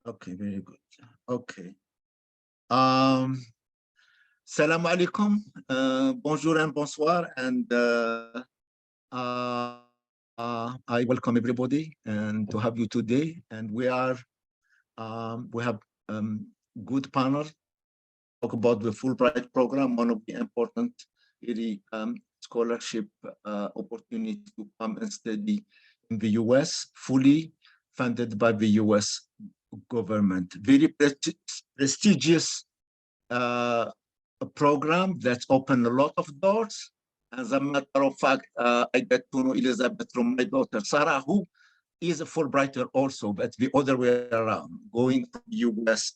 Okay, very good. Okay. Um, Salam alaikum, bonjour and bonsoir, and I welcome everybody and to have you today. And we have good panel talk about the Fulbright program, one of the important really scholarship opportunity to come and study in the US, fully funded by the US government. Very prestigious a program that's opened a lot of doors. As a matter of fact, I get to know Elizabeth from my daughter, Sarah, who is a Fulbrighter also, but the other way around, going from US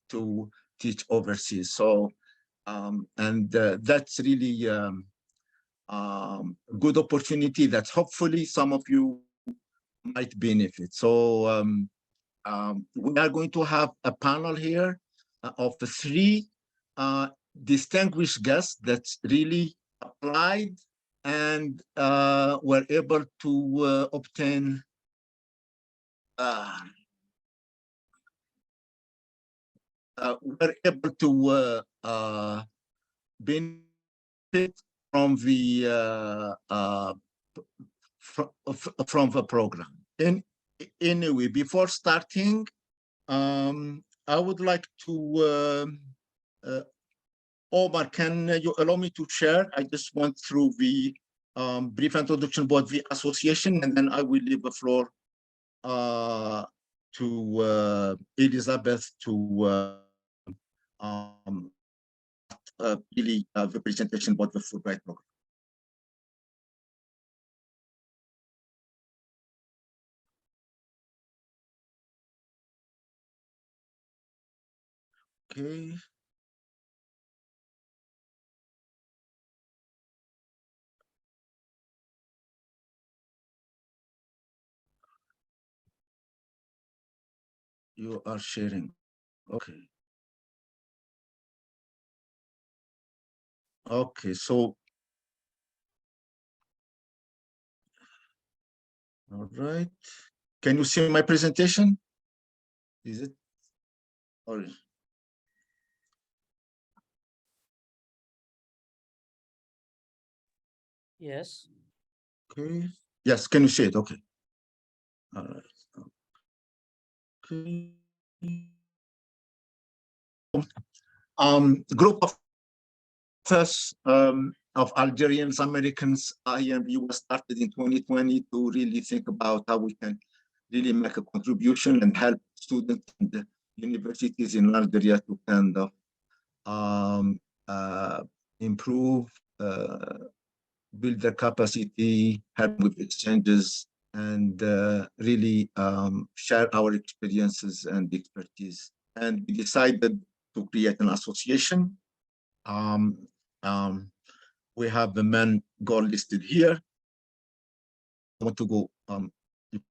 to teach overseas. So, that's really a good opportunity that hopefully some of you might benefit. So we are going to have a panel here of the three distinguished guests that really applied and were able to obtain were able to benefit from the from the program. And anyway, before starting, I would like to Omar, can you allow me to share? I just went through the brief introduction about the association, and then I will leave the floor to Elizabeth to really the presentation about the Fulbright program. Okay. You are sharing. Okay. Okay, so all right. Can you see my presentation? Is it? Or Yes. okay. Yes, can you see it? Okay. All right. Okay. Group of us of Algerians Americans here in the US started in 2020 to really think about how we can really make a contribution and help students and universities in Algeria to kind of improve, build their capacity, help with exchanges, and really share our experiences and expertise. And we decided to create an association. Um, um, we have the main goal listed here. I want to go, you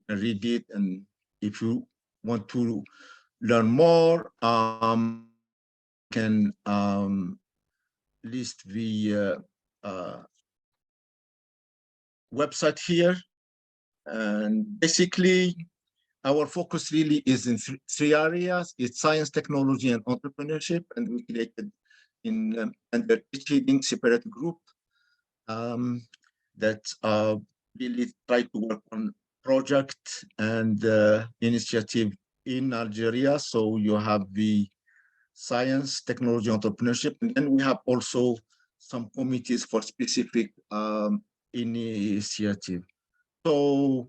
can read it, and if you want to learn more, can list the website here. And basically, our focus really is in three areas. It's science, technology, and entrepreneurship. And we created in under each leading separate group that really try to work on project and initiative in Algeria. So you have the science, technology, entrepreneurship, and then we have also some committees for specific initiative. So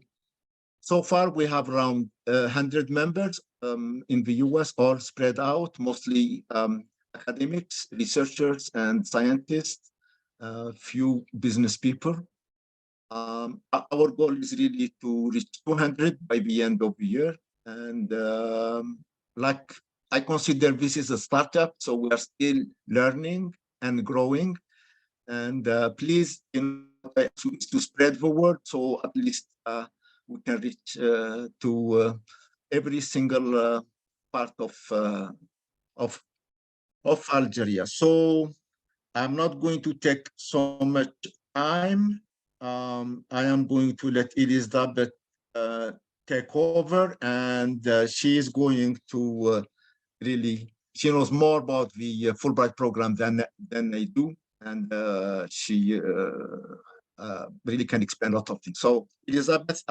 far we have around 100 members in the US, all spread out, mostly academics, researchers, and scientists, few business people. Our goal is really to reach 200 by the end of the year. And like I consider this is a startup, so we are still learning and growing. And please, to spread the word, so at least we can reach to every single part of Algeria. So I'm not going to take so much time. I am going to let Elizabeth take over, and she is going to really, she knows more about the Fulbright program than I do, and she really can explain a lot of things. So Elizabeth,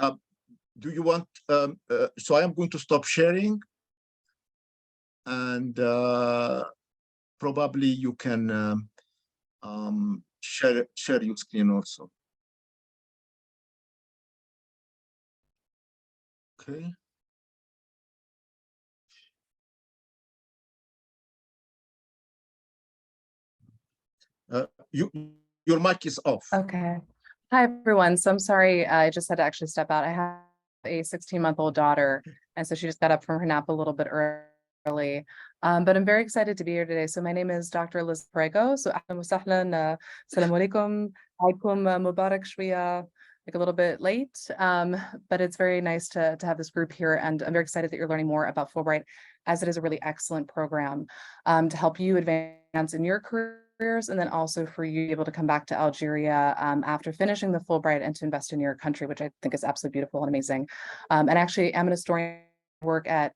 do you want, so I am going to stop sharing, and probably you can share your screen also. Okay. Your mic is off. Okay. Hi, everyone. So I'm sorry, I just had to actually step out. I have a 16-month-old daughter, and so she just got up from her nap a little bit early. But I'm very excited to be here today. So my name is Dr. Liz Prego. So ahlan wa sahlan, assalamu alaikum, alaikum mubarak shwiya, like a little bit late. But it's very nice to have this group here, and I'm very excited that you're learning more about Fulbright, as it is a really excellent program to help you advance in your careers, and then also for you to be able to come back to Algeria after finishing the Fulbright and to invest in your country, which I think is absolutely beautiful and amazing. And actually, I'm an historian, work at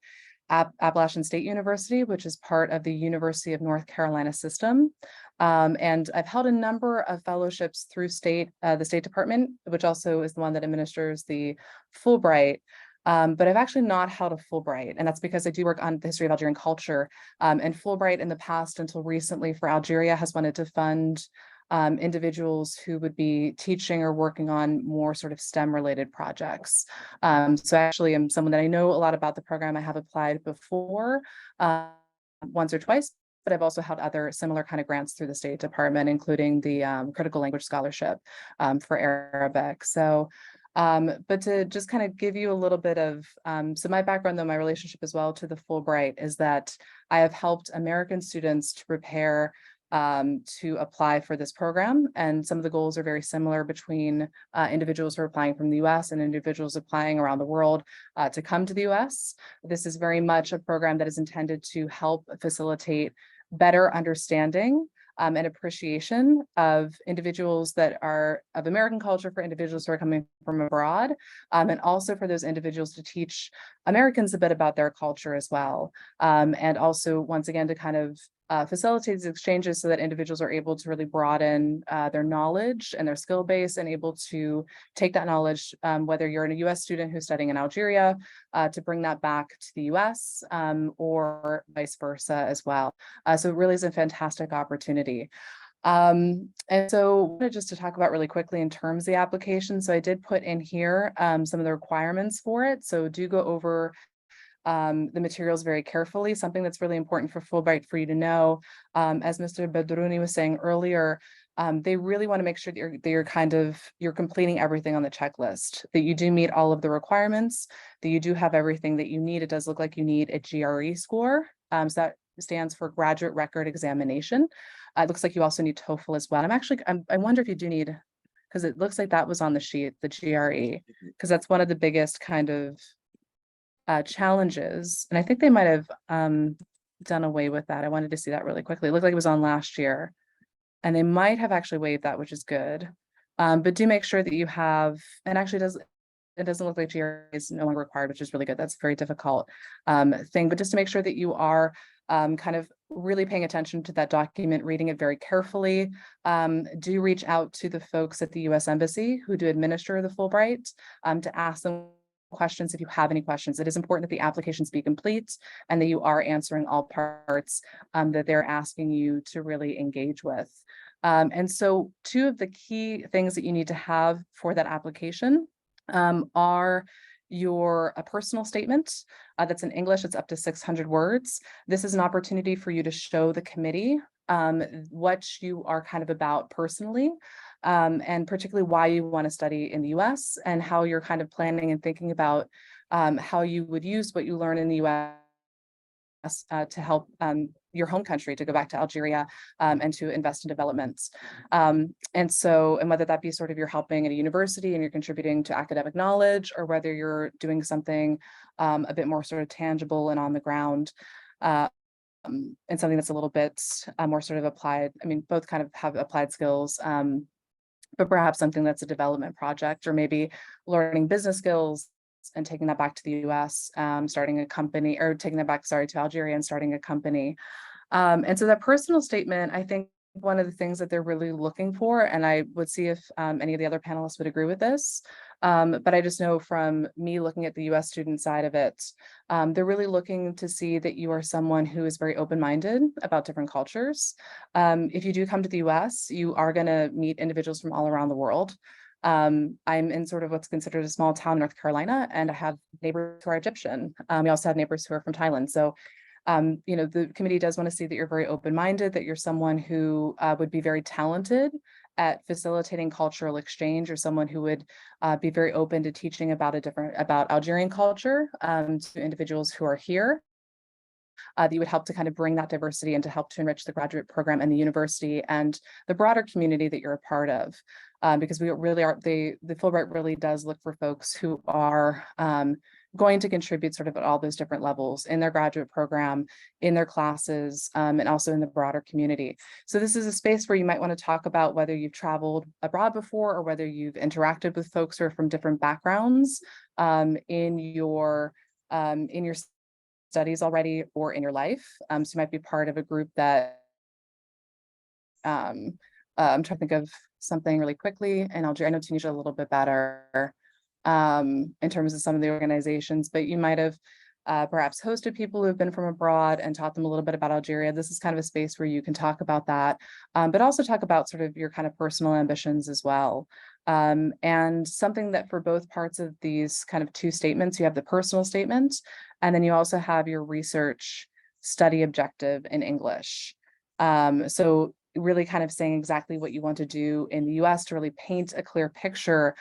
Appalachian State University, which is part of the University of North Carolina system. And I've held a number of fellowships through the State Department, which also is the one that administers the Fulbright. But I've actually not held a Fulbright, and that's because I do work on the history of Algerian culture. And Fulbright in the past, until recently for Algeria, has wanted to fund individuals who would be teaching or working on more sort of STEM related projects. So actually I'm someone that I know a lot about the program. I have applied before once or twice, but I've also held other similar kind of grants through the State Department, including the Critical Language Scholarship for Arabic. So but to just kind of give you a little bit of, so my background, though, my relationship as well to the Fulbright is that I have helped American students to prepare to apply for this program. And some of the goals are very similar between individuals who are applying from the US and individuals applying around the world to come to the US. This is very much a program that is intended to help facilitate better understanding and appreciation of individuals that are of American culture for individuals who are coming from abroad, and also for those individuals to teach Americans a bit about their culture as well. And also, once again, to kind of facilitate these exchanges so that individuals are able to really broaden their knowledge and their skill base, and able to take that knowledge, whether you're a US student who's studying in Algeria, to bring that back to the US, or vice versa as well. So it really is a fantastic opportunity. And so just to talk about really quickly in terms of the application. So I did put in here some of the requirements for it. So do go over the materials very carefully. Something that's really important for Fulbright for you to know, as Mr. Badrouni was saying earlier, they really want to make sure that you're completing everything on the checklist, that you do meet all of the requirements, that you do have everything that you need. It does look like you need a GRE score. So that stands for Graduate Record Examination. It looks like you also need TOEFL as well. I wonder if you do need, because it looks like that was on the sheet, the GRE, because that's one of the biggest kind of challenges. And I think they might have done away with that. I wanted to see that really quickly. It looked like it was on last year, and they might have actually waived that, which is good. But do make sure that you have, and actually it doesn't look like GRE is no longer required, which is really good. That's a very difficult thing, but just to make sure that you are kind of really paying attention to that document, reading it very carefully. Do reach out to the folks at the US Embassy who do administer the Fulbright to ask them questions if you have any questions. It is important that the applications be complete and that you are answering all parts that they're asking you to really engage with. And so two of the key things that you need to have for that application are a personal statement that's in English. It's up to 600 words. This is an opportunity for you to show the committee what you are kind of about personally, and particularly why you want to study in the US, and how you're kind of planning and thinking about how you would use what you learn in the US to help your home country to go back to Algeria and to invest in developments. And whether that be sort of you're helping at a university and you're contributing to academic knowledge, or whether you're doing something a bit more sort of tangible and on the ground, and something that's a little bit more sort of applied. I mean, both kind of have applied skills, but perhaps something that's a development project, or maybe learning business skills, and taking that back to the US, starting a company, or taking that back, sorry, to Algeria and starting a company. And so that personal statement, I think one of the things that they're really looking for, and I would see if any of the other panelists would agree with this, but I just know from me looking at the US student side of it, they're really looking to see that you are someone who is very open-minded about different cultures. If you do come to the US, you are going to meet individuals from all around the world. I'm in sort of what's considered a small town, North Carolina, and I have neighbors who are Egyptian. We also have neighbors who are from Thailand. So you know, the committee does want to see that you're very open-minded, that you're someone who would be very talented at facilitating cultural exchange, or someone who would be very open to teaching about about Algerian culture to individuals who are here. That you would help to kind of bring that diversity and to help to enrich the graduate program and the university and the broader community that you're a part of. Because we really are, the Fulbright really does look for folks who are going to contribute sort of at all those different levels in their graduate program, in their classes, and also in the broader community. So this is a space where you might want to talk about whether you've traveled abroad before, or whether you've interacted with folks who are from different backgrounds in your studies already or in your life. So you might be part of a group that I'm trying to think of something really quickly in Algeria. I know Tunisia a little bit better in terms of some of the organizations, but you might have perhaps hosted people who have been from abroad and taught them a little bit about Algeria. This is kind of a space where you can talk about that, but also talk about sort of your kind of personal ambitions as well. And something that for both parts of these kind of two statements, you have the personal statement, and then you also have your research study objective in English. So really kind of saying exactly what you want to do in the US to really paint a clear picture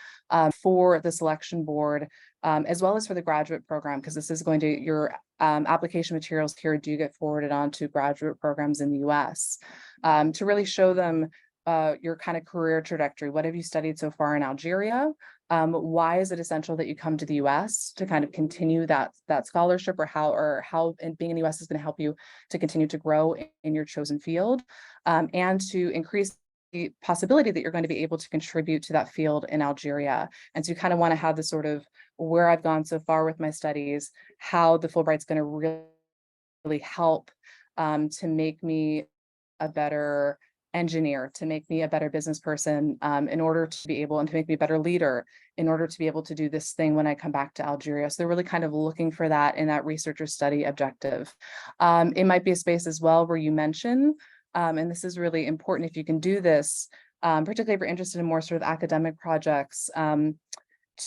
for the selection board, as well as for the graduate program, because this is going to, your application materials here do get forwarded on to graduate programs in the US, to really show them your kind of career trajectory. What have you studied so far in Algeria? Why is it essential that you come to the US to kind of continue that scholarship, or how being in the US is going to help you to continue to grow in your chosen field, and to increase the possibility that you're going to be able to contribute to that field in Algeria. And so you kind of want to have the sort of where I've gone so far with my studies, how the Fulbright's going to really help to make me a better engineer, to make me a better business person, in order to be able, and to make me a better leader, in order to be able to do this thing when I come back to Algeria. So they're really kind of looking for that in that research or study objective. It might be a space as well where you mention, and this is really important if you can do this, particularly if you're interested in more sort of academic projects,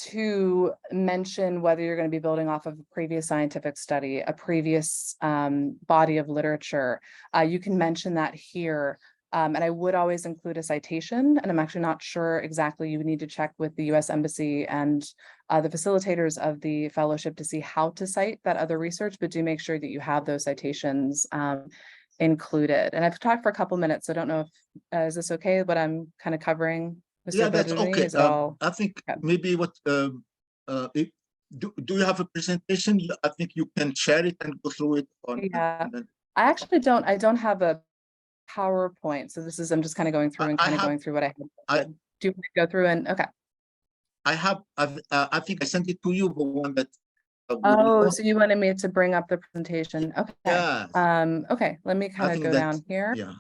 to mention whether you're going to be building off of a previous scientific study, a previous body of literature. You can mention that here. And I would always include a citation, and I'm actually not sure exactly, you would need to check with the US Embassy and the facilitators of the fellowship to see how to cite that other research, but do make sure that you have those citations included. And I've talked for a couple minutes, so I don't know if, is this okay, what I'm kind of covering, Mr. Yeah, that's Badruni? okay. Is it all? I think Okay. maybe what, do you have a presentation? I think you can share it and go through it on. Yeah, I actually don't, have a PowerPoint. So this is, I'm just kind of going through and kind of going through what I have. Do you want to go through and, okay. I think I sent it to you, the one that. Oh, so you wanted me to bring up the presentation. Okay. Yeah. Okay, let me kind of go down here. Yeah.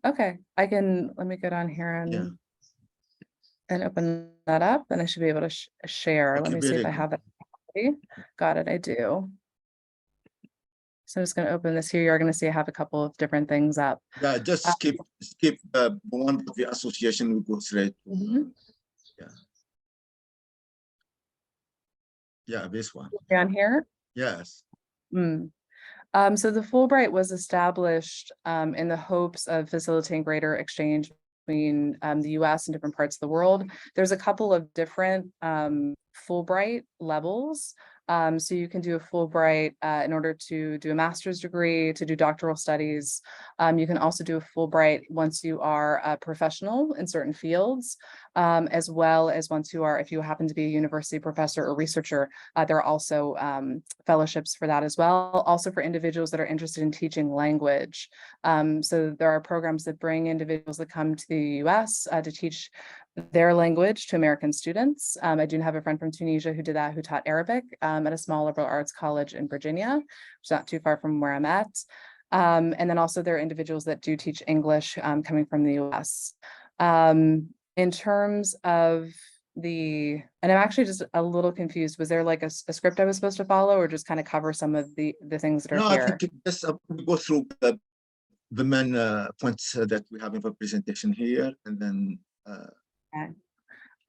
Okay, let me go down here and open that up, and I should be able to share. Let me see if I have it. Got it, I do. So I'm just going to open this here. You're going to see I have a couple of different things up. Yeah, just skip the one with the association. We go straight. Yeah. Yeah, this one. Down here? Yes. So the Fulbright was established in the hopes of facilitating greater exchange between the US and different parts of the world. There's a couple of different Fulbright levels. So you can do a Fulbright in order to do a master's degree, to do doctoral studies. You can also do a Fulbright once you are a professional in certain fields, as well as once you are, if you happen to be a university professor or researcher, there are also fellowships for that as well. Also for individuals that are interested in teaching language. So there are programs that bring individuals that come to the US to teach their language to American students. I do have a friend from Tunisia who did that, who taught Arabic at a small liberal arts college in Virginia, which is not too far from where I'm at. And then also there are individuals that do teach English coming from the US. In terms of and I'm actually just a little confused. Was there like a script I was supposed to follow, or just kind of cover some of the things that are No, I here? think just we go through the main points that we have in the presentation here, and then Okay.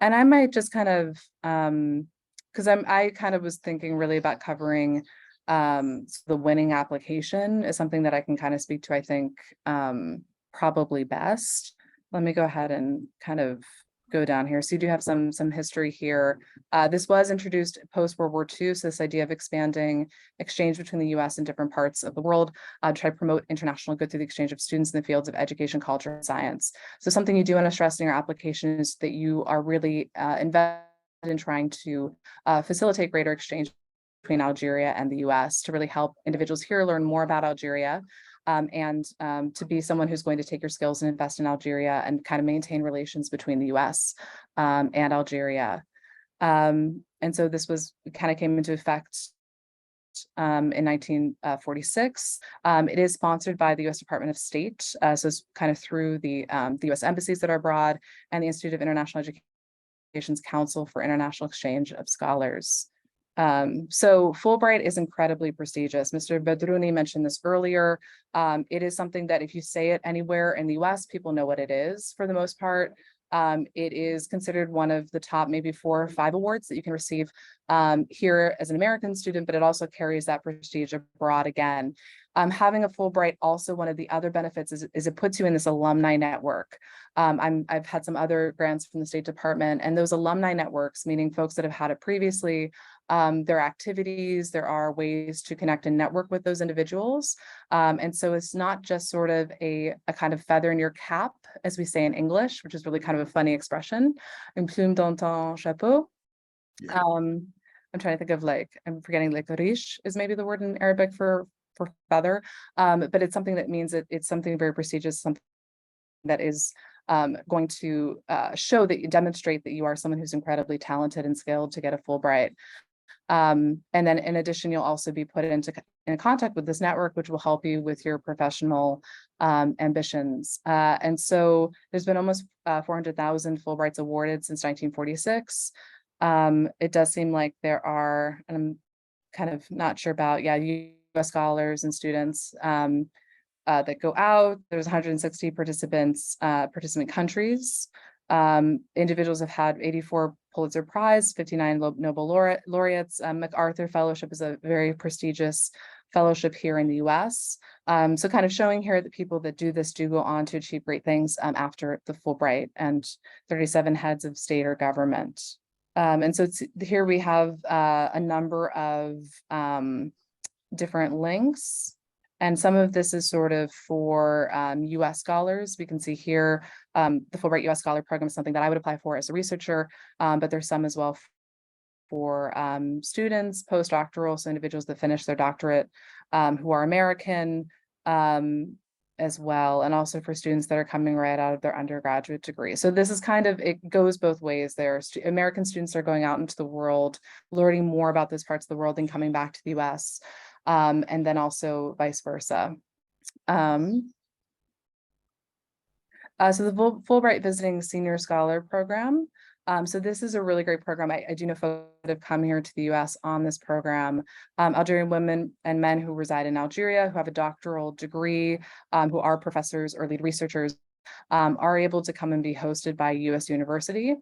And I might just kind of, because I kind of was thinking really about covering the winning application is something that I can kind of speak to, I think, probably best. Let me go ahead and kind of go down here. So you do have some history here. This was introduced post World War II. So this idea of expanding exchange between the US and different parts of the world, to try to promote international good through the exchange of students in the fields of education, culture, and science. So something you do want to stress in your application is that you are really invested in trying to facilitate greater exchange between Algeria and the US to really help individuals here learn more about Algeria, and to be someone who's going to take your skills and invest in Algeria and kind of maintain relations between the US and Algeria. And so this kind of came into effect in 1946. It is sponsored by the US Department of State. So it's kind of through the US embassies that are abroad and the Institute of International Education's Council for International Exchange of Scholars. So Fulbright is incredibly prestigious. Mr. Bedrouni mentioned this earlier. It is something that if you say it anywhere in the US, people know what it is for the most part. It is considered one of the top maybe 4 or 5 awards that you can receive here as an American student, but it also carries that prestige abroad again. Having a Fulbright, also one of the other benefits is it puts you in this alumni network. I've had some other grants from the State Department, and those alumni networks, meaning folks that have had it previously, there are activities, there are ways to connect and network with those individuals. And so it's not just sort of a kind of feather in your cap, as we say in English, which is really kind of a funny expression, une plume dans ton chapeau. yeah. I'm trying to think of I'm forgetting riche is maybe the word in Arabic for feather, but it's something that means it's something very prestigious, something that is going to show that you demonstrate that you are someone who's incredibly talented and skilled to get a Fulbright. And then in addition, you'll also be put in contact with this network, which will help you with your professional ambitions. And so there's been almost 400,000 Fulbrights awarded since 1946. It does seem like there are, and I'm kind of not sure about, US scholars and students that go out. There's 160 participant countries. Individuals have had 84 Pulitzer Prize, 59 Nobel laureates. MacArthur Fellowship is a very prestigious fellowship here in the US. So kind of showing here that people that do this do go on to achieve great things after the Fulbright, and 37 heads of state or government. And so here we have a number of different links. And some of this is sort of for US scholars. We can see here the Fulbright US Scholar Program is something that I would apply for as a researcher, but there's some as well for students, postdoctoral, so individuals that finish their doctorate who are American as well, and also for students that are coming right out of their undergraduate degree. So this is kind of, it goes both ways there. American students are going out into the world, learning more about those parts of the world and coming back to the US. And then also vice versa. So the Fulbright Visiting Senior Scholar Program. So this is a really great program. I do know folks that have come here to the US on this program. Algerian women and men who reside in Algeria, who have a doctoral degree, who are professors or lead researchers, are able to come and be hosted by US University.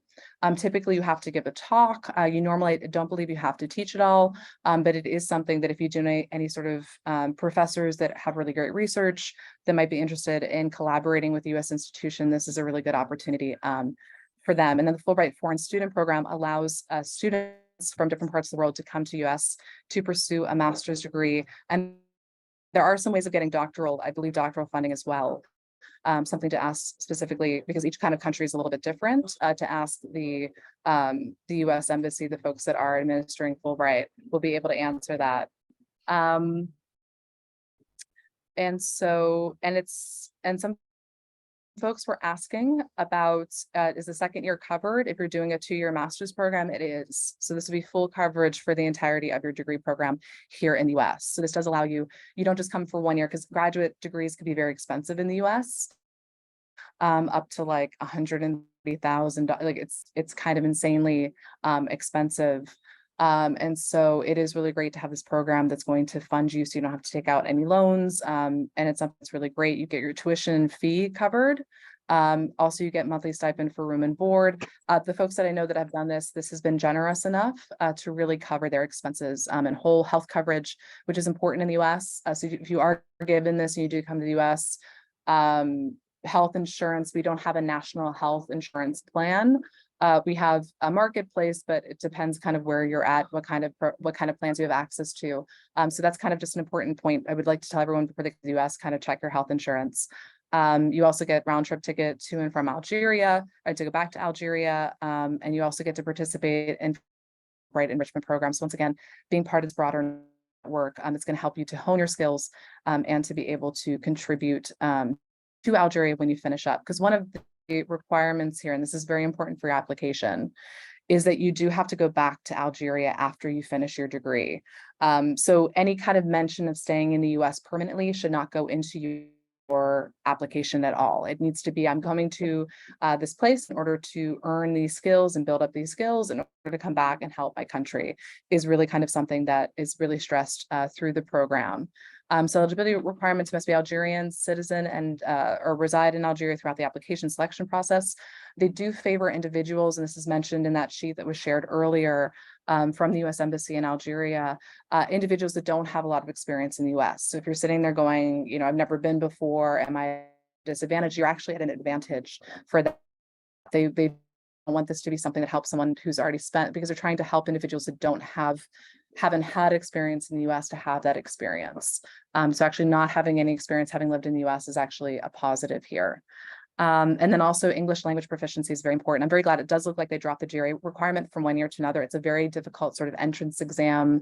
Typically, you have to give a talk. You normally don't believe you have to teach it all, but it is something that if you do any sort of professors that have really great research that might be interested in collaborating with the US institution, this is a really good opportunity for them. And then the Fulbright Foreign Student Program allows students from different parts of the world to come to US to pursue a master's degree. And there are some ways of getting doctoral funding as well. Something to ask specifically, because each kind of country is a little bit different, to ask the US Embassy, the folks that are administering Fulbright will be able to answer that. And some folks were asking about, is the second year covered? If you're doing a 2-year master's program, it is. So this will be full coverage for the entirety of your degree program here in the US. So this does allow you, you don't just come for 1 year, because graduate degrees could be very expensive in the US, up to like $130,000. Like it's kind of insanely expensive. And so it is really great to have this program that's going to fund you so you don't have to take out any loans. And it's something that's really great. You get your tuition fee covered. Also, you get monthly stipend for room and board. The folks that I know that have done this has been generous enough to really cover their expenses and whole health coverage, which is important in the US. So if you are given this and you do come to the US, health insurance, we don't have a national health insurance plan. We have a marketplace, but it depends kind of where you're at, what kind of plans you have access to. So that's kind of just an important point. I would like to tell everyone before they go to the US, kind of check your health insurance. You also get round trip ticket to and from Algeria, or to go back to Algeria. And you also get to participate in Fulbright enrichment programs. Once again, being part of this broader network, it's going to help you to hone your skills and to be able to contribute to Algeria when you finish up. Because one of the requirements here, and this is very important for your application, is that you do have to go back to Algeria after you finish your degree. So any kind of mention of staying in the US permanently should not go into your application at all. It needs to be, I'm coming to this place in order to earn these skills and build up these skills in order to come back and help my country, is really kind of something that is really stressed through the program. So eligibility requirements must be Algerian citizen and or reside in Algeria throughout the application selection process. They do favor individuals, and this is mentioned in that sheet that was shared earlier from the US Embassy in Algeria, individuals that don't have a lot of experience in the US. So if you're sitting there going, you know, I've never been before, am I at a disadvantage? You're actually at an advantage for that. They want this to be something that helps someone who's already spent, because they're trying to help individuals that haven't had experience in the US to have that experience. So actually not having any experience, having lived in the US, is actually a positive here. And then also English language proficiency is very important. I'm very glad it does look like they dropped the GRE requirement from 1 year to another. It's a very difficult sort of entrance exam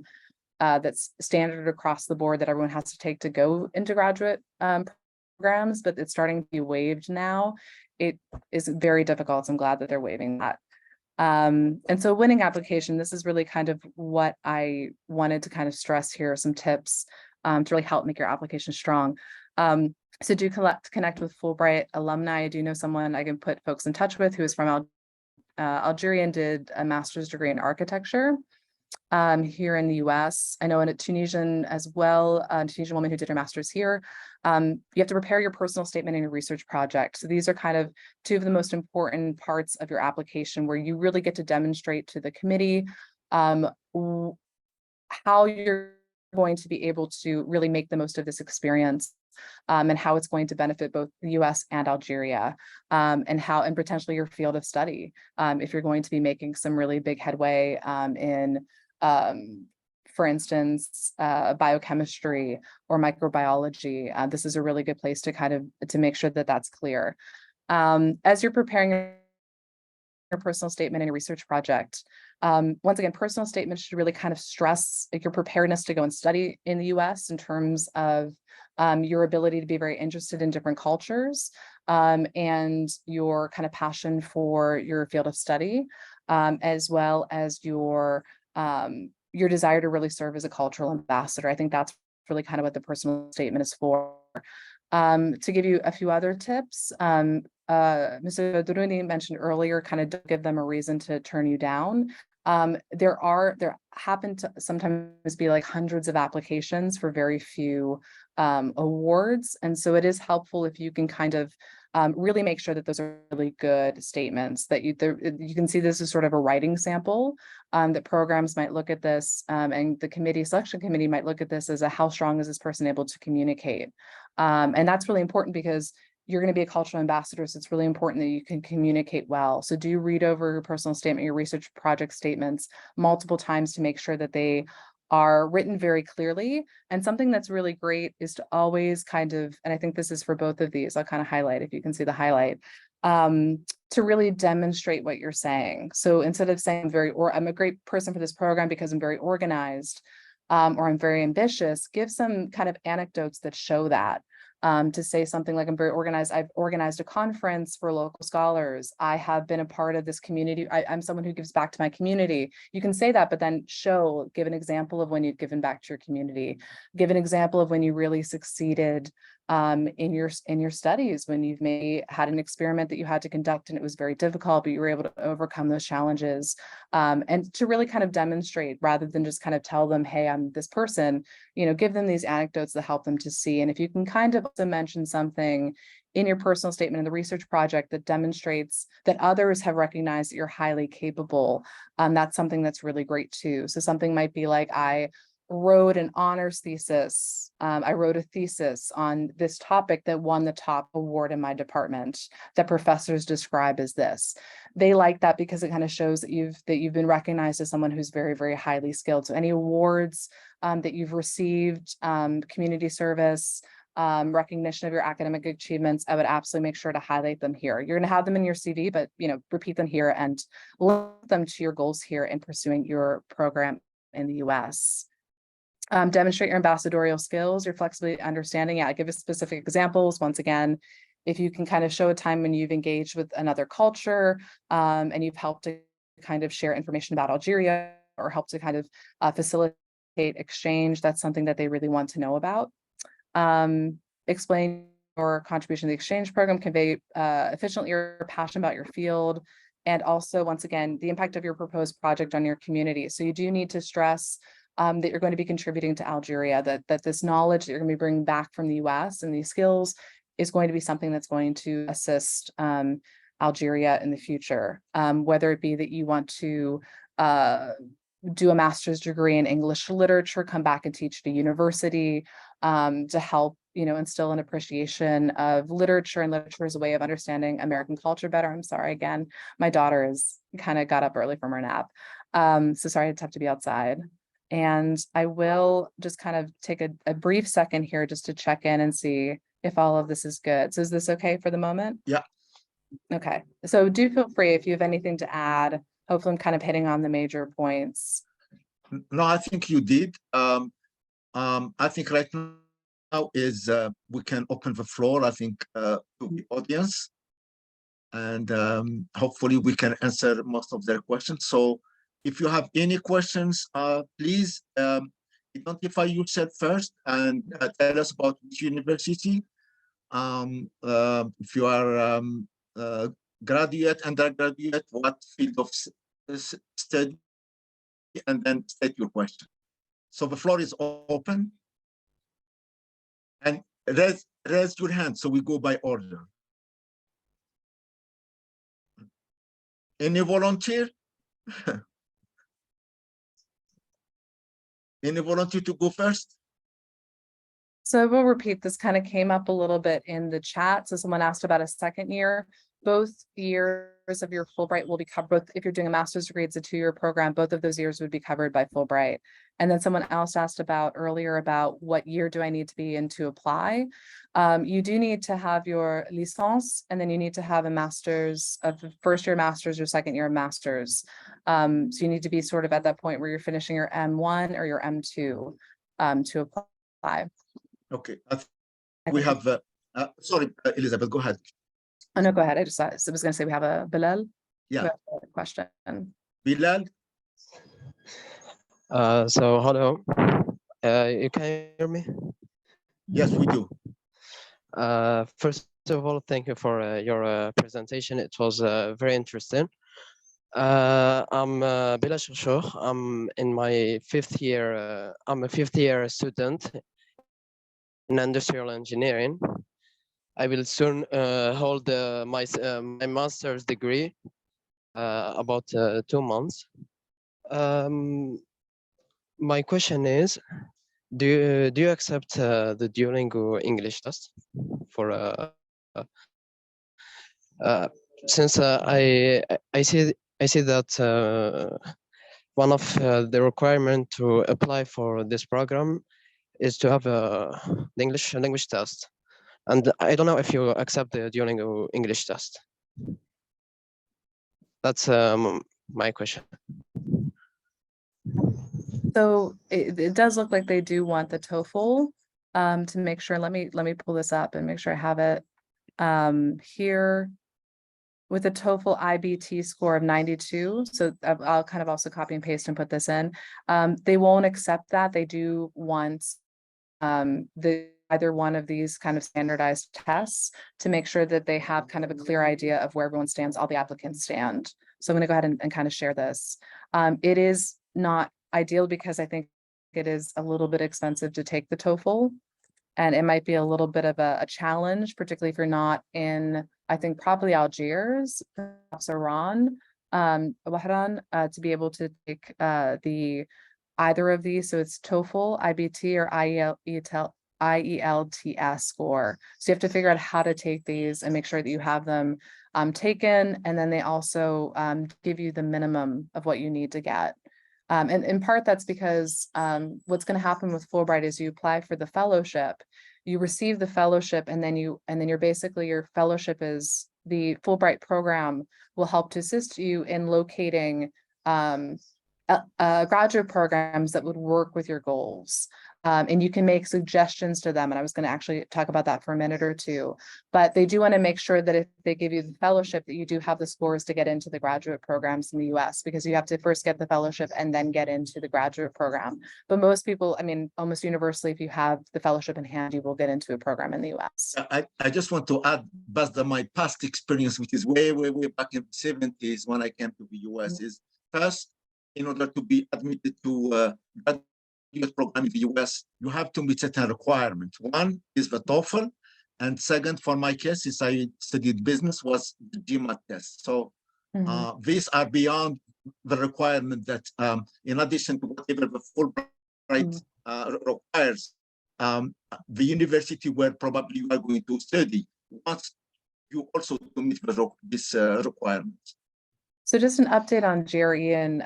that's standard across the board that everyone has to take to go into graduate programs, but it's starting to be waived now. It is very difficult. So I'm glad that they're waiving that. And so winning application, this is really kind of what I wanted to kind of stress here, some tips to really help make your application strong. So do connect with Fulbright alumni. I do know someone I can put folks in touch with who is from Algeria and did a master's degree in architecture here in the US. I know a Tunisian as well, a Tunisian woman who did her master's here. You have to prepare your personal statement and your research project. So these are kind of two of the most important parts of your application, where you really get to demonstrate to the committee how you're going to be able to really make the most of this experience, and how it's going to benefit both the US and Algeria, and potentially your field of study. If you're going to be making some really big headway in, for instance, biochemistry or microbiology, this is a really good place to kind of to make sure that that's clear. As you're preparing your personal statement and your research project, once again, personal statements should really kind of stress like your preparedness to go and study in the US in terms of your ability to be very interested in different cultures, and your kind of passion for your field of study, as well as your desire to really serve as a cultural ambassador. I think that's really kind of what the personal statement is for. To give you a few other tips, Mr. Duruni mentioned earlier, kind of don't give them a reason to turn you down. There happen to sometimes be like hundreds of applications for very few awards. And so it is helpful if you can kind of really make sure that those are really good statements, that you can see this as sort of a writing sample, that programs might look at this, and the selection committee might look at this as how strong is this person able to communicate? And that's really important, because you're going to be a cultural ambassador, so it's really important that you can communicate well. So do read over your personal statement, your research project statements multiple times to make sure that they are written very clearly. And something that's really great is to always kind of, and I think this is for both of these, I'll kind of highlight if you can see the highlight, to really demonstrate what you're saying. So instead of saying I'm a great person for this program because I'm very organized, or I'm very ambitious, give some kind of anecdotes that show that. to say something like, I'm very organized. I've organized a conference for local scholars. I have been a part of this community. I'm someone who gives back to my community. You can say that, but then give an example of when you've given back to your community. Give an example of when you really succeeded in your studies, when you've maybe had an experiment that you had to conduct and it was very difficult, but you were able to overcome those challenges, and to really kind of demonstrate rather than just kind of tell them, hey, I'm this person, give them these anecdotes that help them to see. And if you can kind of also mention something in your personal statement in the research project that demonstrates that others have recognized that you're highly capable, that's something that's really great too. So something might be like, I wrote an honors thesis. I wrote a thesis on this topic that won the top award in my department that professors describe as this. They like that because it kind of shows that you've been recognized as someone who's very, very highly skilled. So any awards that you've received, community service, recognition of your academic achievements, I would absolutely make sure to highlight them here. You're going to have them in your CV, but repeat them here and link them to your goals here in pursuing your program in the US. Demonstrate your ambassadorial skills, your flexibility, understanding. Yeah, give us specific examples. Once again, if you can kind of show a time when you've engaged with another culture, and you've helped to kind of share information about Algeria or help to kind of facilitate exchange, that's something that they really want to know about. Explain your contribution to the exchange program, convey efficiently your passion about your field, and also, once again, the impact of your proposed project on your community. So you do need to stress that you're going to be contributing to Algeria, that this knowledge that you're going to be bringing back from the US and these skills is going to be something that's going to assist Algeria in the future, whether it be that you want to do a master's degree in English literature, come back and teach at a university, to help, instill an appreciation of literature, and literature as a way of understanding American culture better. I'm sorry, again, my daughter is kind of got up early from her nap. So sorry, it's tough to be outside. And I will just kind of take a brief second here just to check in and see if all of this is good. So is this okay for the moment? Yeah. Okay. So do feel free if you have anything to add. Hopefully I'm kind of hitting on the major points. No, I think you did. I think right now is we can open the floor, I think, to the audience. And hopefully we can answer most of their questions. So if you have any questions, please identify yourself first and tell us about which university. If you are graduate, undergraduate, what field of study, and then state your question. So the floor is open. And raise your hand so we go by order. Any volunteer? Any volunteer to go first? So we'll repeat, this kind of came up a little bit in the chat. So someone asked about a second year. Both years of your Fulbright will be covered. If you're doing a master's degree, it's a 2-year program. Both of those years would be covered by Fulbright. And then someone else asked about earlier about what year do I need to be in to apply? You do need to have your licence, and then you need to have a master's of first year master's or second year master's. So you need to be sort of at that point where you're finishing your M1 or your M2 to apply. Okay, we have, sorry, Elizabeth, go ahead. Oh, no, go ahead. I was going to say we have a Bilal. Yeah. Question. Bilal? So hello, you can hear me? Yes, we do. First of all, thank you for your presentation. It was very interesting. I'm Bilal Chouchour. I'm in my 5th year. I'm a 5th year student in industrial engineering. I will soon hold my master's degree about 2 months. My question is, do you accept the Duolingo English test for since I see that one of the requirement to apply for this program is to have the English language test, and I don't know if you accept the Duolingo English test. That's my question. So it does look like they do want the TOEFL to make sure. Let me pull this up and make sure I have it here. With a TOEFL IBT score of 92, so I'll kind of also copy and paste and put this in. They won't accept that. They do want either one of these kind of standardized tests to make sure that they have kind of a clear idea of where everyone stands, all the applicants stand. So I'm going to go ahead and kind of share this. It is not ideal because I think it is a little bit expensive to take the TOEFL. And it might be a little bit of a challenge, particularly if you're not in, I think probably Algiers, perhaps Iran, Wahran, to be able to take the either of these. So it's TOEFL, IBT, or IELTS score. So you have to figure out how to take these and make sure that you have them taken. And then they also give you the minimum of what you need to get. And in part, that's because what's going to happen with Fulbright is you apply for the fellowship, you receive the fellowship, and then you're basically, your fellowship is the Fulbright program will help to assist you in locating graduate programs that would work with your goals. And you can make suggestions to them. And I was going to actually talk about that for a minute or two, but they do want to make sure that if they give you the fellowship, that you do have the scores to get into the graduate programs in the US, because you have to first get the fellowship and then get into the graduate program. But most people, I mean, almost universally, if you have the fellowship in hand, you will get into a program in the US. I just want to add, Basda, my past experience, which is way back in the 70s when I came to the US, is first, in order to be admitted to graduate program in the US, you have to meet certain requirements. One is the TOEFL, and second, for my case, since I studied business, was the GMAT test. So these are beyond the requirement that, in addition to whatever the Fulbright requires, the university where probably you are going to study wants you also to meet this requirement. So just an update on GRE and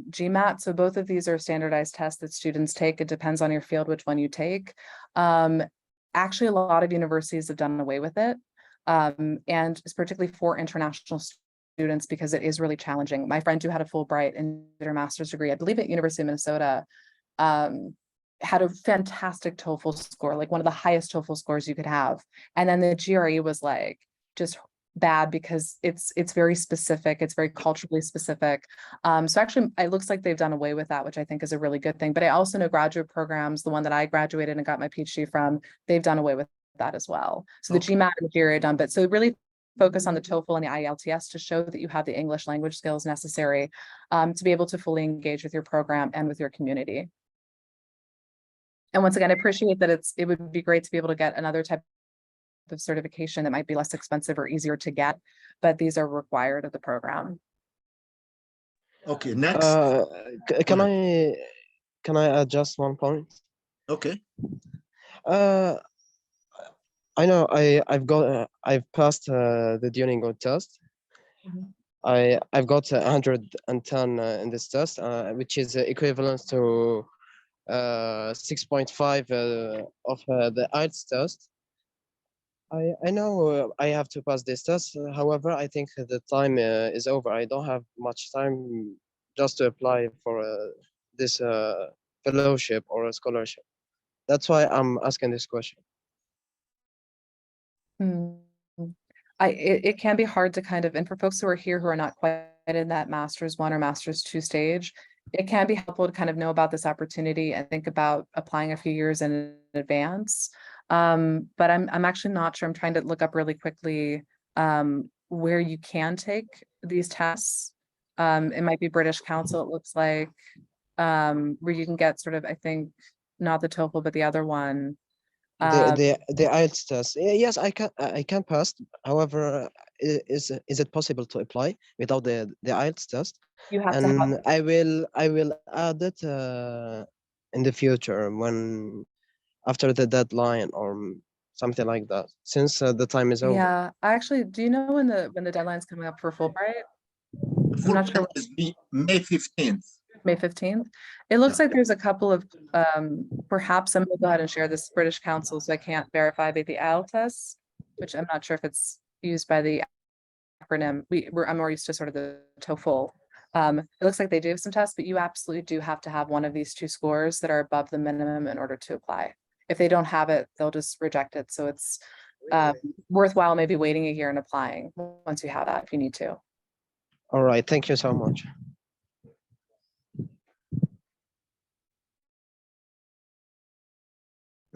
GMAT. So both of these are standardized tests that students take. It depends on your field which one you take. Actually, a lot of universities have done away with it. And it's particularly for international students because it is really challenging. My friend who had a Fulbright and did her master's degree, I believe at University of Minnesota, had a fantastic TOEFL score, like one of the highest TOEFL scores you could have. And then the GRE was like just bad because it's very specific, it's very culturally specific. So actually it looks like they've done away with that, which I think is a really good thing. But I also know graduate programs, the one that I graduated and got my PhD from, they've done away with that as well. So the GMAT and the GRE are done, but so really focus on the TOEFL and the IELTS to show that you have the English language skills necessary to be able to fully engage with your program and with your community. And once again, I appreciate that it would be great to be able to get another type of certification that might be less expensive or easier to get, but these are required of the program. Okay, next. Can I add just one point? Okay. I know I've passed the Duolingo test. I've got 110 in this test, which is equivalent to 6.5 of the IELTS test. I know I have to pass this test. However, I think the time is over. I don't have much time just to apply for this fellowship or a scholarship. That's why I'm asking this question. It can be hard to kind of, and for folks who are here who are not quite in that Master's 1 or Master's 2 stage, it can be helpful to kind of know about this opportunity and think about applying a few years in advance. But I'm actually not sure. I'm trying to look up really quickly where you can take these tests. It might be British Council, it looks like, where you can get sort of, I think, not the TOEFL, but the other one. The IELTS test. Yes, I can pass. However, is it possible to apply without the IELTS test? You have And to have. I will add it in the future when after the deadline or something like that, since the time is over. Yeah, actually, do you know when the deadline's coming up for Fulbright? I'm not sure. Is May 15th. May 15th. It looks like there's a couple of perhaps I'm gonna go ahead and share this British Council, so I can't verify the IELTS, which I'm not sure if it's used by the acronym. I'm more used to sort of the TOEFL. It looks like they do have some tests, but you absolutely do have to have one of these two scores that are above the minimum in order to apply. If they don't have it, they'll just reject it. So it's worthwhile maybe waiting a year and applying once you have that if you need to. All right, thank you so much.